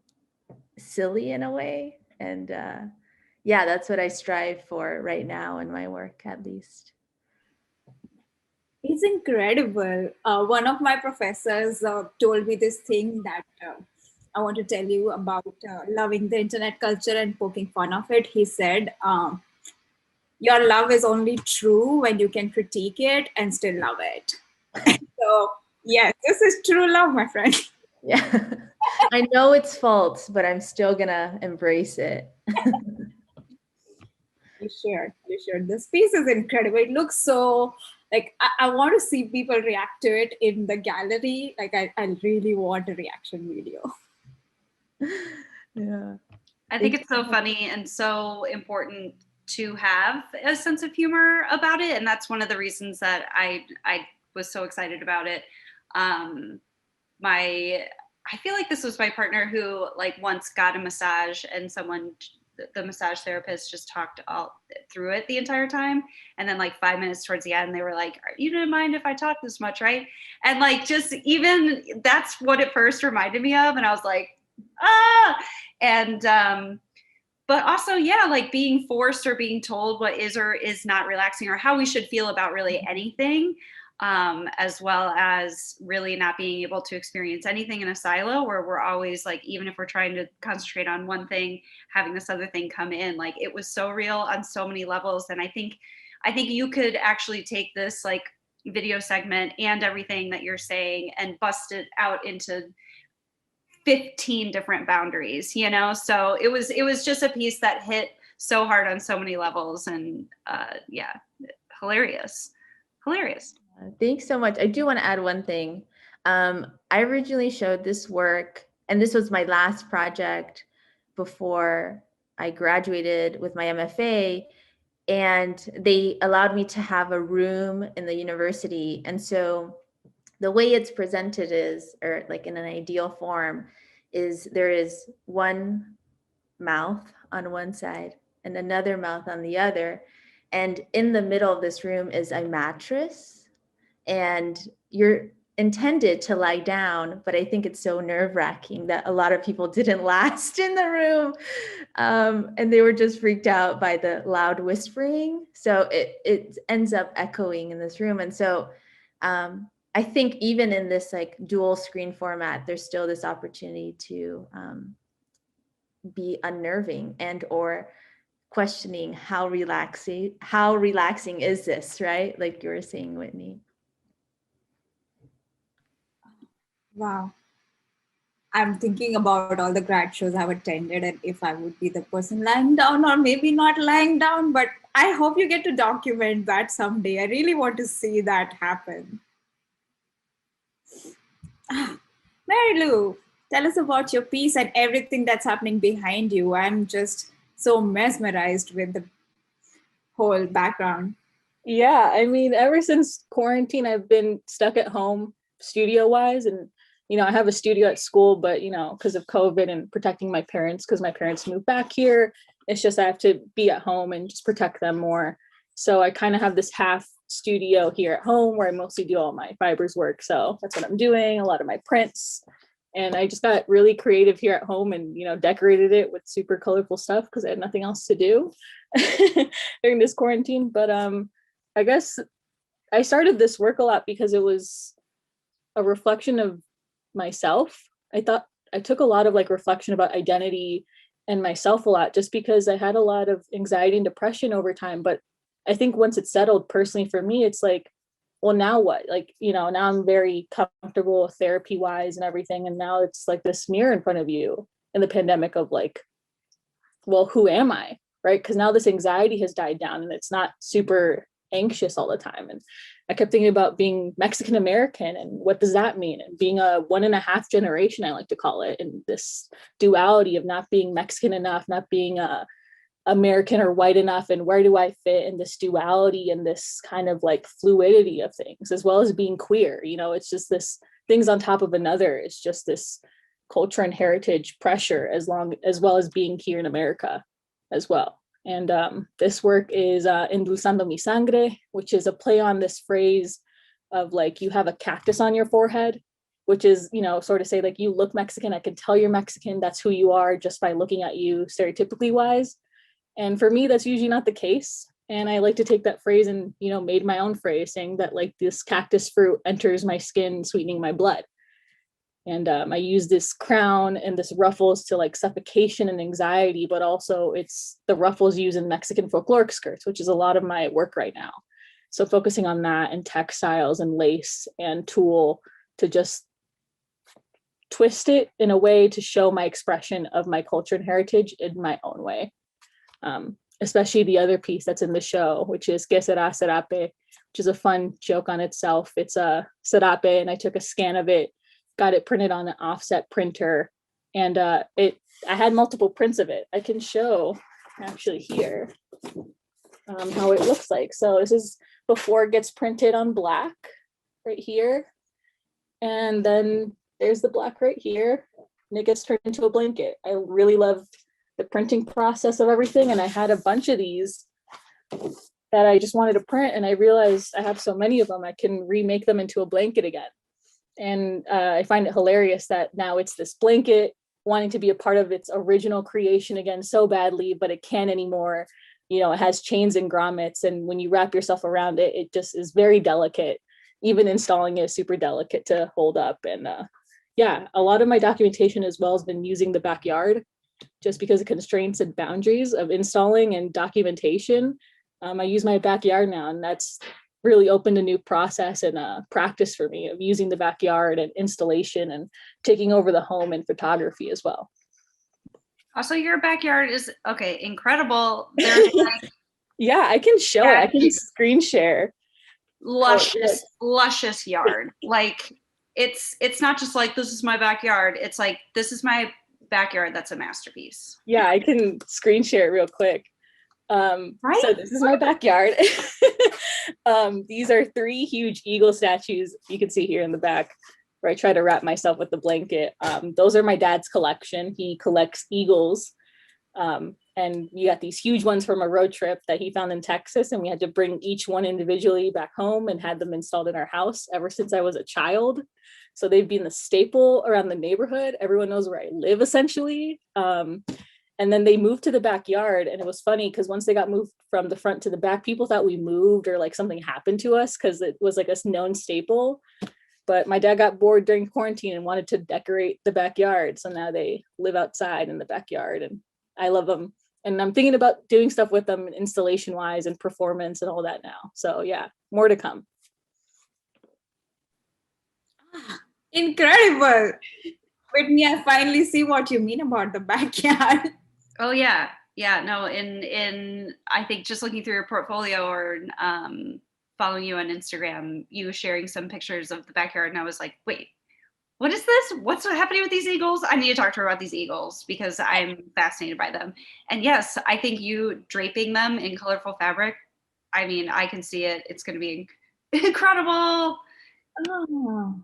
silly in a way. And yeah, that's what I strive for right now in my work, at least. It's incredible. One of my professors told me this thing that I want to tell you about loving the internet culture and poking fun of it. He said, your love is only true when you can critique it and still love it. So yes, this is true love, my friend. Yeah, I know it's false, but I'm still gonna embrace it. You should. This piece is incredible. It looks so like I want to see people react to it in the gallery. Like I really want a reaction video. Yeah. I think it's so funny and so important to have a sense of humor about it. And that's one of the reasons that I was so excited about it. I feel like this was my partner who like once got a massage and the massage therapist just talked all through it the entire time. And then like 5 minutes towards the end, they were like, you didn't mind if I talk this much, right? And like, just even that's what it first reminded me of. And I was like, ah, and, but also, yeah, like being forced or being told what is or is not relaxing or how we should feel about really anything, as well as really not being able to experience anything in a silo where we're always like, even if we're trying to concentrate on one thing, having this other thing come in, like it was so real on so many levels. And I think you could actually take this like video segment and everything that you're saying and bust it out into 15 different boundaries, you know? So it was just a piece that hit so hard on so many levels, and yeah, hilarious. Thanks so much. I do want to add one thing. I originally showed this work, and this was my last project before I graduated with my MFA, and they allowed me to have a room in the university. And so the way it's presented is, or like in an ideal form, is there is one mouth on one side and another mouth on the other. And in the middle of this room is a mattress, and you're intended to lie down, but I think it's so nerve-wracking that a lot of people didn't last in the room, and they were just freaked out by the loud whispering. So it ends up echoing in this room. And so I think even in this like dual screen format, there's still this opportunity to be unnerving and or questioning how relaxing is this, right? Like you were saying, Whitney. Wow. I'm thinking about all the grad shows I've attended and if I would be the person lying down or maybe not lying down, but I hope you get to document that someday. I really want to see that happen. Mary Lou, tell us about your piece and everything that's happening behind you. I'm just so mesmerized with the whole background. Yeah, I mean, ever since quarantine, I've been stuck at home studio-wise, and I have a studio at school, but because of COVID and protecting my parents, because my parents moved back here, it's just I have to be at home and just protect them more. So I kind of have this half studio here at home where I mostly do all my fibers work. So that's what I'm doing, a lot of my prints. And I just got really creative here at home and, decorated it with super colorful stuff because I had nothing else to do during this quarantine. But I guess I started this work a lot because it was a reflection of myself. I took a lot of like reflection about identity and myself a lot, just because I had a lot of anxiety and depression over time. But I think once it's settled personally for me, it's like, well, now what? Like, now I'm very comfortable therapy wise and everything. And now it's like this mirror in front of you in the pandemic of like, well, who am I? Right? Because now this anxiety has died down and it's not super anxious all the time. And I kept thinking about being Mexican American and what does that mean? And being a 1.5 generation, I like to call it, and this duality of not being Mexican enough, not being American or white enough, and where do I fit in this duality and this kind of like fluidity of things, as well as being queer. You know, it's just this things on top of another. It's just this culture and heritage pressure, as well as being here in America as well. And this work is Endulzando mi sangre, which is a play on this phrase of like, you have a cactus on your forehead, which is, you know, sort of say like, you look Mexican, I can tell you're Mexican, that's who you are just by looking at you stereotypically wise. And for me, that's usually not the case. And I like to take that phrase and, you know, made my own phrase saying that like this cactus fruit enters my skin, sweetening my blood. And I use this crown and this ruffles to like suffocation and anxiety, but also it's the ruffles used in Mexican folkloric skirts, which is a lot of my work right now. So focusing on that and textiles and lace and tulle to just twist it in a way to show my expression of my culture and heritage in my own way. Especially the other piece that's in the show, which is Que Será Serape, which is a fun joke on itself. It's a serape, and I took a scan of it, got it printed on an offset printer, and I had multiple prints of it. I can show actually here how it looks like. So this is before it gets printed on black right here, and then there's the black right here, and it gets turned into a blanket. I really love the printing process of everything, and I had a bunch of these that I just wanted to print, and I realized I have so many of them, I can remake them into a blanket again. And I find it hilarious that now it's this blanket wanting to be a part of its original creation again so badly, but it can't anymore. You know, it has chains and grommets, and when you wrap yourself around it, it just is very delicate. Even installing it is super delicate to hold up. And yeah, a lot of my documentation as well has been using the backyard, just because of constraints and boundaries of installing and documentation. I use my backyard now, and that's really opened a new process and a practice for me of using the backyard and installation and taking over the home and photography as well. Also, your backyard is incredible. There's like, yeah, I can show it. I can screen share. Luscious yard. Like it's not just like, this is my backyard. It's like, this is my backyard. That's a masterpiece. Yeah, I can screen share it real quick. Right? So this is my backyard. These are 3 huge eagle statues you can see here in the back, where I try to wrap myself with the blanket. Those are my dad's collection. He collects eagles. And we got these huge ones from a road trip that he found in Texas, and we had to bring each one individually back home and had them installed in our house ever since I was a child. So they've been the staple around the neighborhood. Everyone knows where I live essentially. And then they moved to the backyard, and it was funny because once they got moved from the front to the back, people thought we moved or like something happened to us because it was like a known staple. But my dad got bored during quarantine and wanted to decorate the backyard. So now they live outside in the backyard, and I love them. And I'm thinking about doing stuff with them installation wise and performance and all that now. So yeah, more to come. Incredible. Whitney, I finally see what you mean about the backyard. Oh yeah. Yeah, no, in I think just looking through your portfolio or following you on Instagram, you sharing some pictures of the backyard, and I was like, wait, what is this? What's happening with these eagles? I need to talk to her about these eagles because I'm fascinated by them. And yes, I think you draping them in colorful fabric, I mean, I can see it. It's going to be incredible. Oh.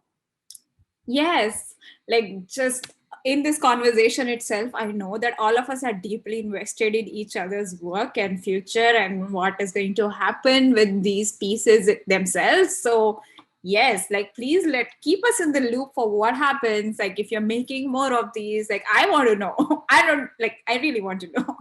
Yes, like just in this conversation itself, I know that all of us are deeply invested in each other's work and future and what is going to happen with these pieces themselves. So yes, like please keep us in the loop for what happens. Like if you're making more of these, like I want to know. I really want to know.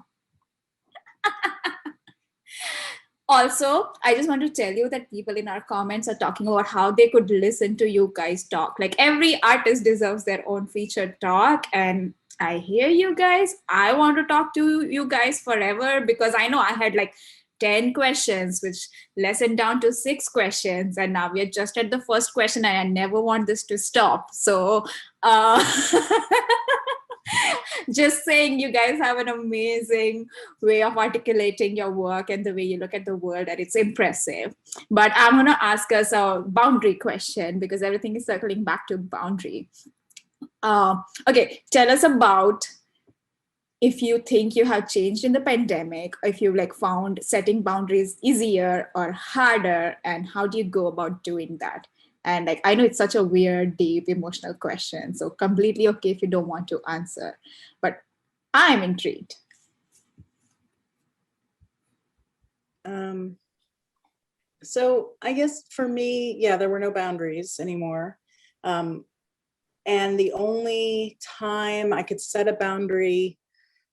Also, I just want to tell you that people in our comments are talking about how they could listen to you guys talk. Like every artist deserves their own featured talk. And I hear you guys. I want to talk to you guys forever because I know I had like 10 questions, which lessened down to 6 questions. And now we're just at the first question and I never want this to stop. So Just saying, you guys have an amazing way of articulating your work and the way you look at the world, and it's impressive. But I'm going to ask us a boundary question because everything is circling back to boundary. Okay, tell us about if you think you have changed in the pandemic, or if you like found setting boundaries easier or harder, and how do you go about doing that? And like, I know it's such a weird, deep, emotional question, so completely okay if you don't want to answer, but I'm intrigued. So I guess for me, yeah, there were no boundaries anymore. And the only time I could set a boundary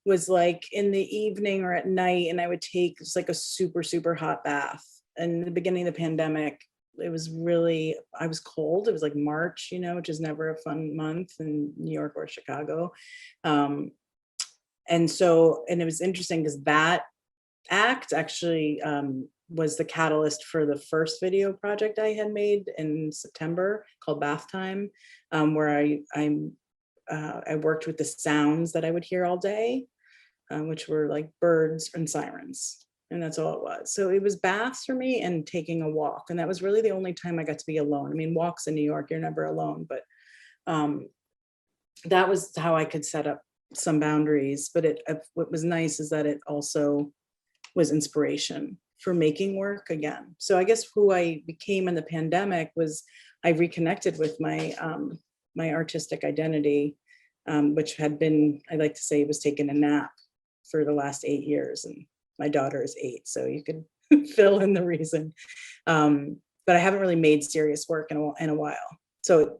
was like in the evening or at night, and I would take just like a super, super hot bath. And in the beginning of the pandemic, it was really, I was cold. It was like March, you know, which is never a fun month in New York or Chicago. And it was interesting because that act actually was the catalyst for the first video project I had made in September called Bath Time, where I worked with the sounds that I would hear all day, which were like birds and sirens. And that's all it was. So it was baths for me and taking a walk. And that was really the only time I got to be alone. I mean, walks in New York, you're never alone, but that was how I could set up some boundaries. But what was nice is that it also was inspiration for making work again. So I guess who I became in the pandemic was I reconnected with my my artistic identity, which had been, I like to say, was taking a nap for the last 8 years, and my daughter is 8, so you could fill in the reason. But I haven't really made serious work in a while. So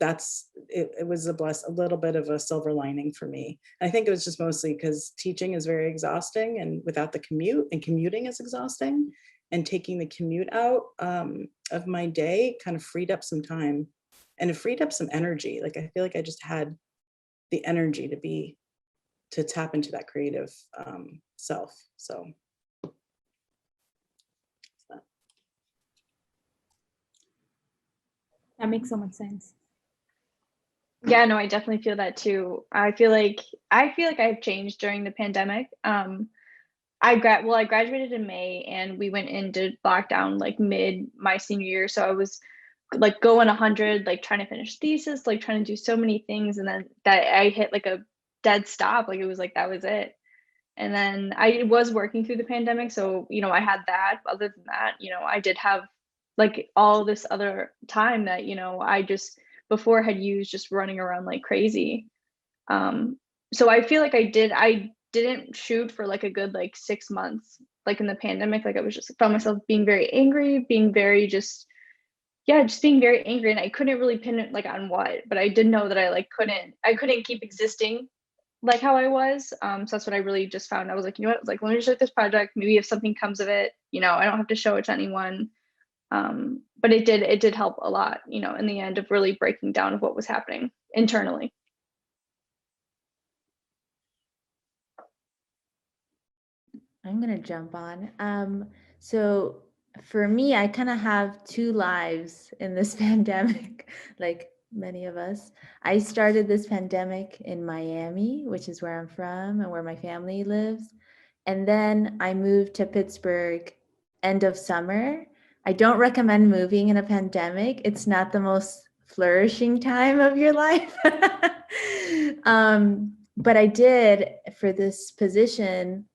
it was a little bit of a silver lining for me. I think it was just mostly because teaching is very exhausting, and without the commute, and commuting is exhausting, and taking the commute out of my day kind of freed up some time, and it freed up some energy. Like, I feel like I just had the energy to tap into that creative self. So. That makes so much sense. Yeah, no, I definitely feel that too. I feel like I've changed during the pandemic. I graduated in May, and we went into lockdown like mid my senior year. So I was like going 100, like trying to finish thesis, like trying to do so many things, and then that I hit like a dead stop. Like it was like that was it. And then I was working through the pandemic, so I had that. Other than that, I did have like all this other time that I just before had used just running around like crazy. So I feel like I didn't shoot for like a good like 6 months, like in the pandemic. Like I was just found myself being very angry, being very just being very angry, and I couldn't really pin it like on what, but I did know that I couldn't keep existing like how I was. So that's what I really just found. I was like, you know what, like let me just start this project. Maybe if something comes of it, I don't have to show it to anyone. But it did help a lot, in the end of really breaking down of what was happening internally. I'm gonna jump on. So for me, I kind of have two lives in this pandemic, like many of us. I started this pandemic in Miami, which is where I'm from and where my family lives. And then I moved to Pittsburgh end of summer. I don't recommend moving in a pandemic. It's not the most flourishing time of your life. But I did for this position,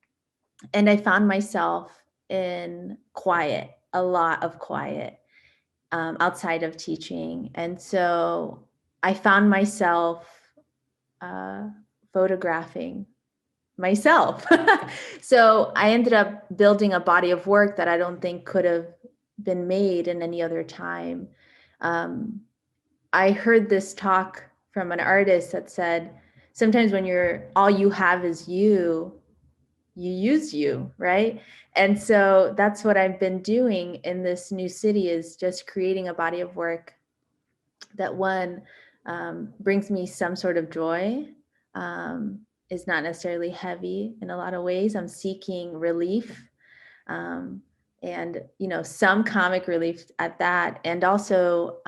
and I found myself in quiet, a lot of quiet outside of teaching. And so I found myself photographing myself. So I ended up building a body of work that I don't think could have been made in any other time. I heard this talk from an artist that said, sometimes when all you have is you use you, right? And so that's what I've been doing in this new city, is just creating a body of work that brings me some sort of joy, is not necessarily heavy in a lot of ways. I'm seeking relief, and some comic relief at that, and also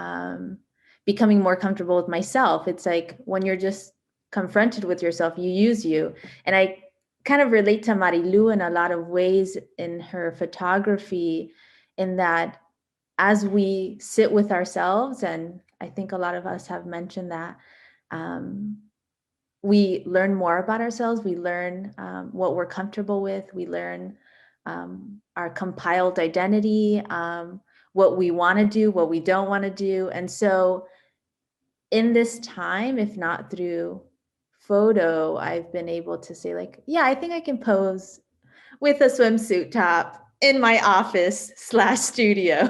becoming more comfortable with myself. It's like when you're just confronted with yourself, you use you. And I kind of relate to Marilu in a lot of ways in her photography, in that as we sit with ourselves, and I think a lot of us have mentioned that, we learn more about ourselves. We learn what we're comfortable with. We learn our compiled identity, what we want to do, what we don't want to do. And so in this time, if not through photo, I've been able to say like, yeah, I think I can pose with a swimsuit top in my office / studio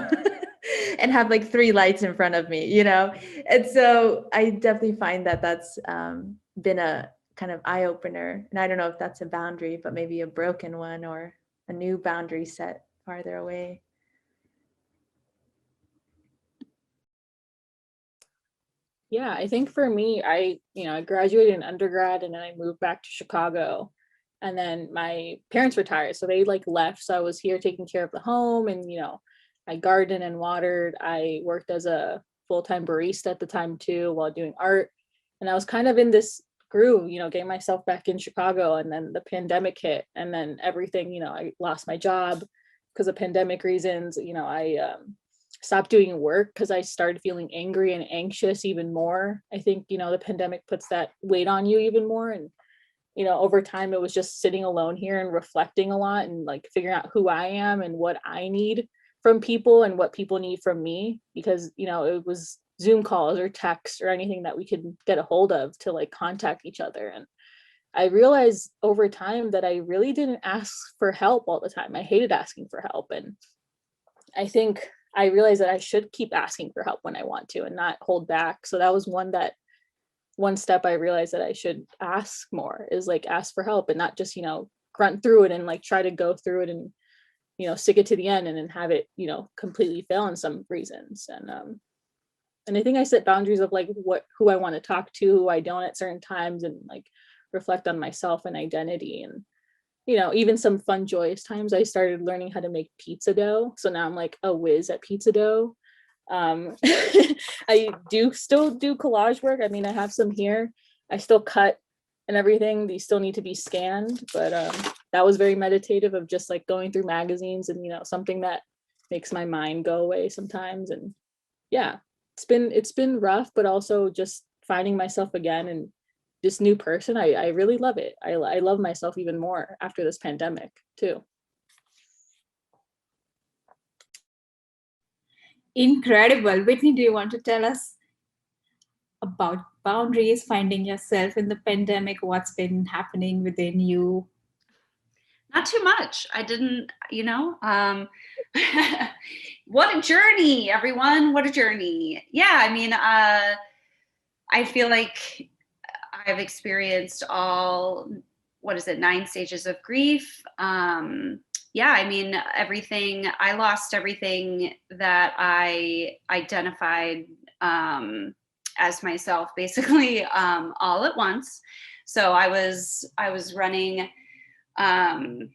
and have like 3 lights in front of me, you know? And so I definitely find that that's been a kind of eye opener. And I don't know if that's a boundary, but maybe a broken one or a new boundary set farther away. Yeah, I think for me, I graduated in undergrad and then I moved back to Chicago, and then my parents retired. So they like left. So I was here taking care of the home, and, I gardened and watered. I worked as a full-time barista at the time too, while doing art. And I was kind of in this groove, getting myself back in Chicago, and then the pandemic hit, and then everything, I lost my job because of pandemic reasons. I stopped doing work because I started feeling angry and anxious even more. I think, the pandemic puts that weight on you even more. And, over time, it was just sitting alone here and reflecting a lot and like figuring out who I am and what I need from people and what people need from me, because, it was Zoom calls or text or anything that we could get a hold of to like contact each other. And I realized over time that I really didn't ask for help all the time. I hated asking for help. And I think I realized that I should keep asking for help when I want to and not hold back. So that was one step I realized that I should ask more, is like ask for help and not just, grunt through it and like try to go through it and, stick it to the end and then have it, completely fail in some reasons. And I think I set boundaries of like who I want to talk to, who I don't at certain times, and like reflect on myself and identity. And even some fun, joyous times, I started learning how to make pizza dough. So now I'm like a whiz at pizza dough. I still do collage work. I mean, I have some here. I still cut and everything. These still need to be scanned, but that was very meditative, of just like going through magazines and, something that makes my mind go away sometimes. And yeah, it's been rough, but also just finding myself again and this new person. I really love it. I love myself even more after this pandemic too. Incredible. Whitney, do you want to tell us about boundaries, finding yourself in the pandemic? What's been happening within you? Not too much. I didn't, what a journey, everyone. What a journey. Yeah, I mean, I feel like I've experienced all, 9 stages of grief. Yeah, I mean, I lost everything that I identified as myself, basically, all at once. So I was running an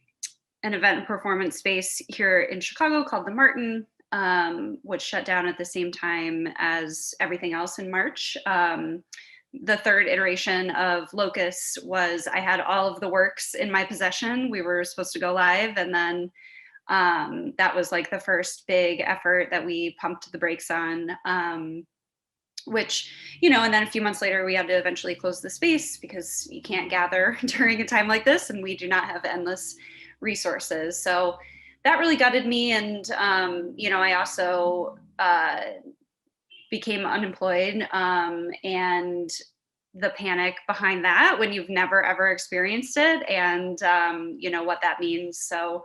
event and performance space here in Chicago called the Martin, which shut down at the same time as everything else in March. The third iteration of Locus was, I had all of the works in my possession. We were supposed to go live, and then that was like the first big effort that we pumped the brakes on, which, and then a few months later, we had to eventually close the space because you can't gather during a time like this, and we do not have endless resources. So that really gutted me. And, I also became unemployed, and the panic behind that when you've never ever experienced it, and what that means. So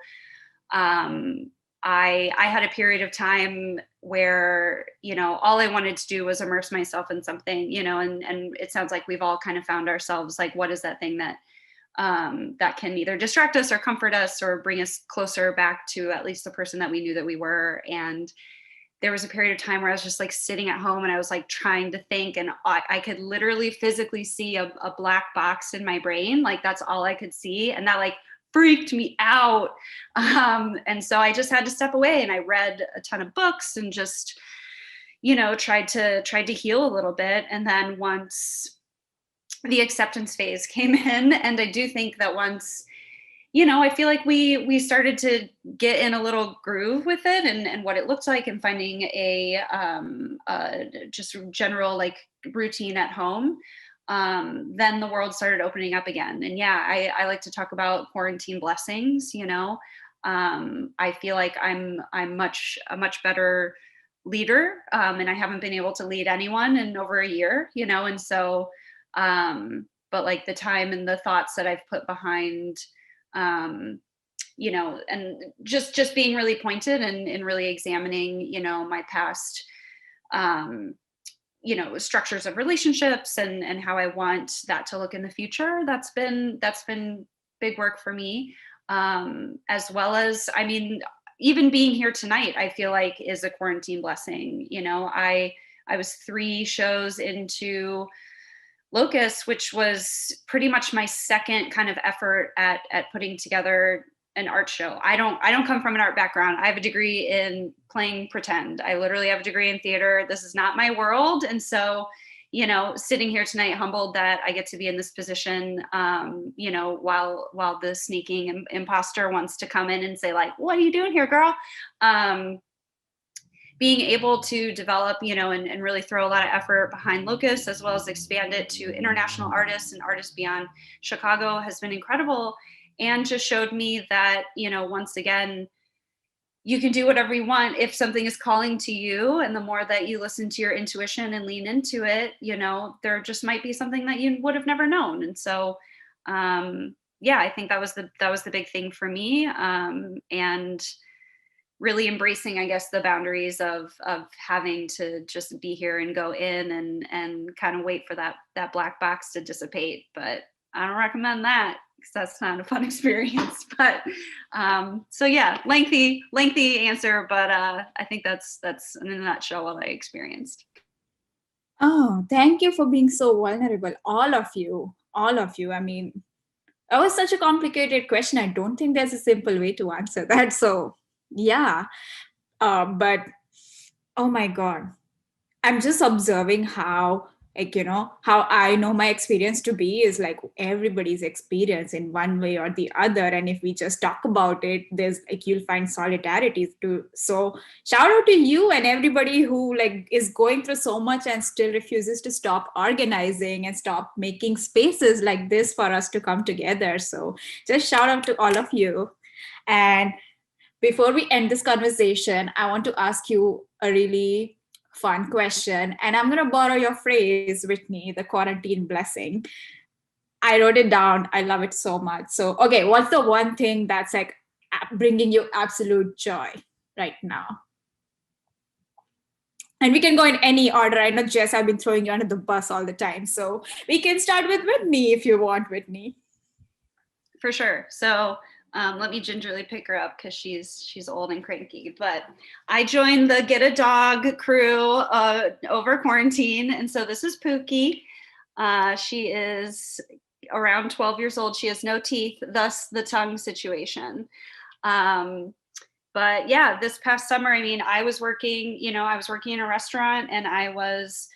I had a period of time where all I wanted to do was immerse myself in something, and it sounds like we've all kind of found ourselves like, what is that thing that that can either distract us or comfort us or bring us closer back to at least the person that we knew that we were. And there was a period of time where I was just like sitting at home and I was like trying to think, and I could literally physically see a black box in my brain. Like that's all I could see. And that like freaked me out. And so I just had to step away, and I read a ton of books and just, tried to heal a little bit. And then once the acceptance phase came in. And I do think that once, I feel like we started to get in a little groove with it and what it looked like, and finding a just general like routine at home. Then the world started opening up again. And yeah, I like to talk about quarantine blessings. I feel like I'm a much better leader, and I haven't been able to lead anyone in over a year, and so but like the time and the thoughts that I've put behind, and just being really pointed and really examining, my past, structures of relationships and how I want that to look in the future. That's been big work for me. As well as, even being here tonight, I feel like is a quarantine blessing. I was 3 shows into Locus, which was pretty much my second kind of effort at putting together an art show. I don't come from an art background. I have a degree in playing pretend. I literally have a degree in theater. This is not my world. And so, sitting here tonight, humbled that I get to be in this position, while the sneaking imposter wants to come in and say like, what are you doing here, girl? Being able to develop, and really throw a lot of effort behind Locus, as well as expand it to international artists and artists beyond Chicago, has been incredible. And just showed me that, once again, you can do whatever you want if something is calling to you. And the more that you listen to your intuition and lean into it, there just might be something that you would have never known. And so, I think that was the big thing for me. And really embracing, I guess, the boundaries of having to just be here and go in and kind of wait for that black box to dissipate. But I don't recommend that, because that's not a fun experience. But so yeah, lengthy answer, but I think that's in a nutshell what I experienced. Oh, thank you for being so vulnerable, all of you. That was such a complicated question. I don't think there's a simple way to answer that. So yeah, but oh my God, I'm just observing how, how I know my experience to be is like everybody's experience in one way or the other. And if we just talk about it, there's you'll find solidarity too. So shout out to you and everybody who is going through so much and still refuses to stop organizing and stop making spaces like this for us to come together. So just shout out to all of you. And before we end this conversation, I want to ask you a really fun question. And I'm going to borrow your phrase, Whitney, the quarantine blessing. I wrote it down. I love it so much. So, okay, what's the one thing that's bringing you absolute joy right now? And we can go in any order. I know, Jess, I've been throwing you under the bus all the time. So we can start with Whitney if you want, Whitney. For sure. So let me gingerly pick her up because she's old and cranky. But I joined the Get a Dog crew over quarantine. And so this is Pookie. She is around 12 years old. She has no teeth, thus the tongue situation. But yeah, this past summer, I was working in a restaurant and I was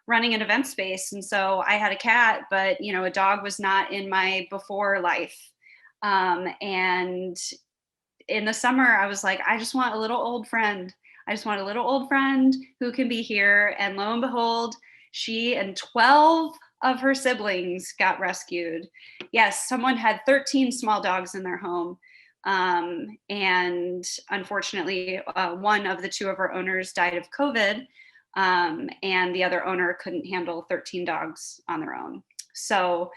running an event space. And so I had a cat, but a dog was not in my before life. And in the summer, I was like, I just want a little old friend. I just want a little old friend who can be here. And lo and behold, she and 12 of her siblings got rescued. Yes, someone had 13 small dogs in their home. And unfortunately, one of the 2 of her owners died of COVID. And the other owner couldn't handle 13 dogs on their own. So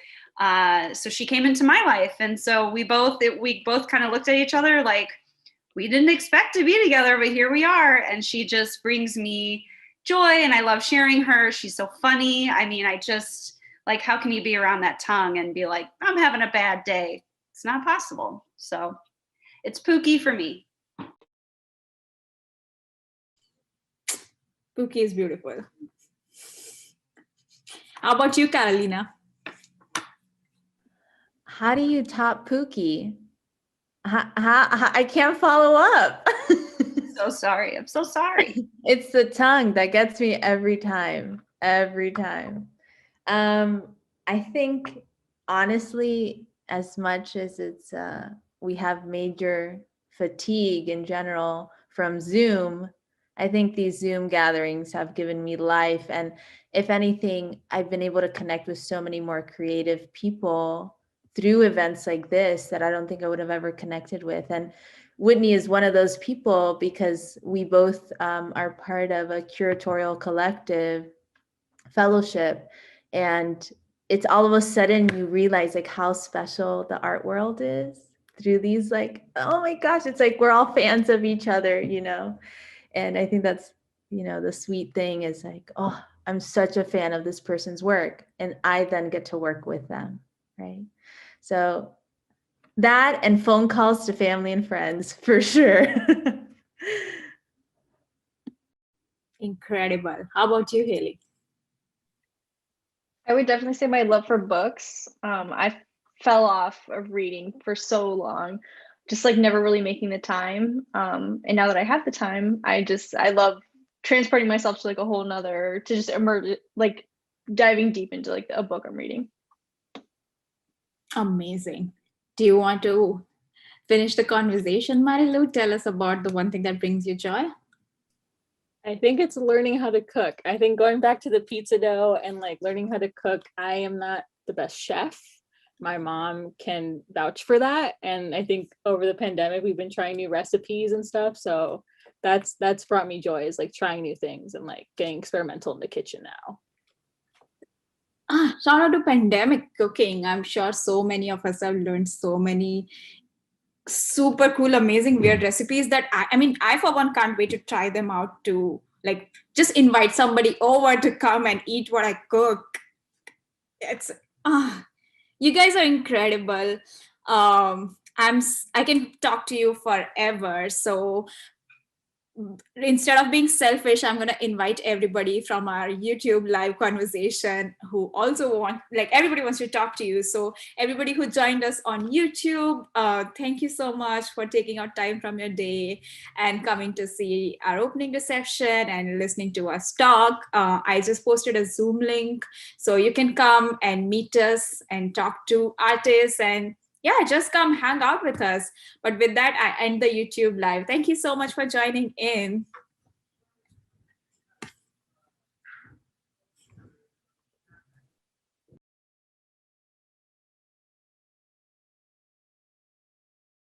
she came into my life. And so we both kind of looked at each other like, we didn't expect to be together, but here we are. And she just brings me joy and I love sharing her. She's so funny. I just like, how can you be around that tongue and be like, I'm having a bad day? It's not possible. So it's Pookie for me. Pookie is beautiful. How about you, Carolina? How do you top Pookie? I can't follow up. So sorry. I'm so sorry. It's the tongue that gets me every time. I think honestly, as much as it's we have major fatigue in general from Zoom, I think these Zoom gatherings have given me life. And if anything, I've been able to connect with so many more creative people through events like this that I don't think I would have ever connected with. And Whitney is one of those people because we both are part of a curatorial collective fellowship. And it's all of a sudden you realize like how special the art world is through these, like, oh my gosh, it's like we're all fans of each other, you know? And I think that's, you know, the sweet thing is like, oh, I'm such a fan of this person's work. And I then get to work with them, right? So that and phone calls to family and friends for sure. Incredible. How about you, Haley? I would definitely say my love for books. I fell off of reading for so long, just like never really making the time. And now that I have the time, I love transporting myself to like a whole nother, to just emerge, like diving deep into like a book I'm reading. Amazing. Do you want to finish the conversation, Marilu? Tell us about the one thing that brings you joy. I think it's learning how to cook. I think going back to the pizza dough and like learning how to cook, I am not the best chef. My mom can vouch for that. And I think over the pandemic, we've been trying new recipes and stuff. So that's brought me joy, is like trying new things and like getting experimental in the kitchen now. Shout out to pandemic cooking. I'm sure so many of us have learned so many super cool, amazing, weird recipes that I mean, I for one can't wait to try them out, to like just invite somebody over to come and eat what I cook. It's you guys are incredible. I can talk to you forever. So instead of being selfish, I'm going to invite everybody from our YouTube live conversation who also everybody wants to talk to you. So everybody who joined us on YouTube, thank you so much for taking out time from your day and coming to see our opening reception and listening to us talk. I just posted a Zoom link, so you can come and meet us and talk to artists, and yeah, just come hang out with us. But with that, I end the YouTube live. Thank you so much for joining in.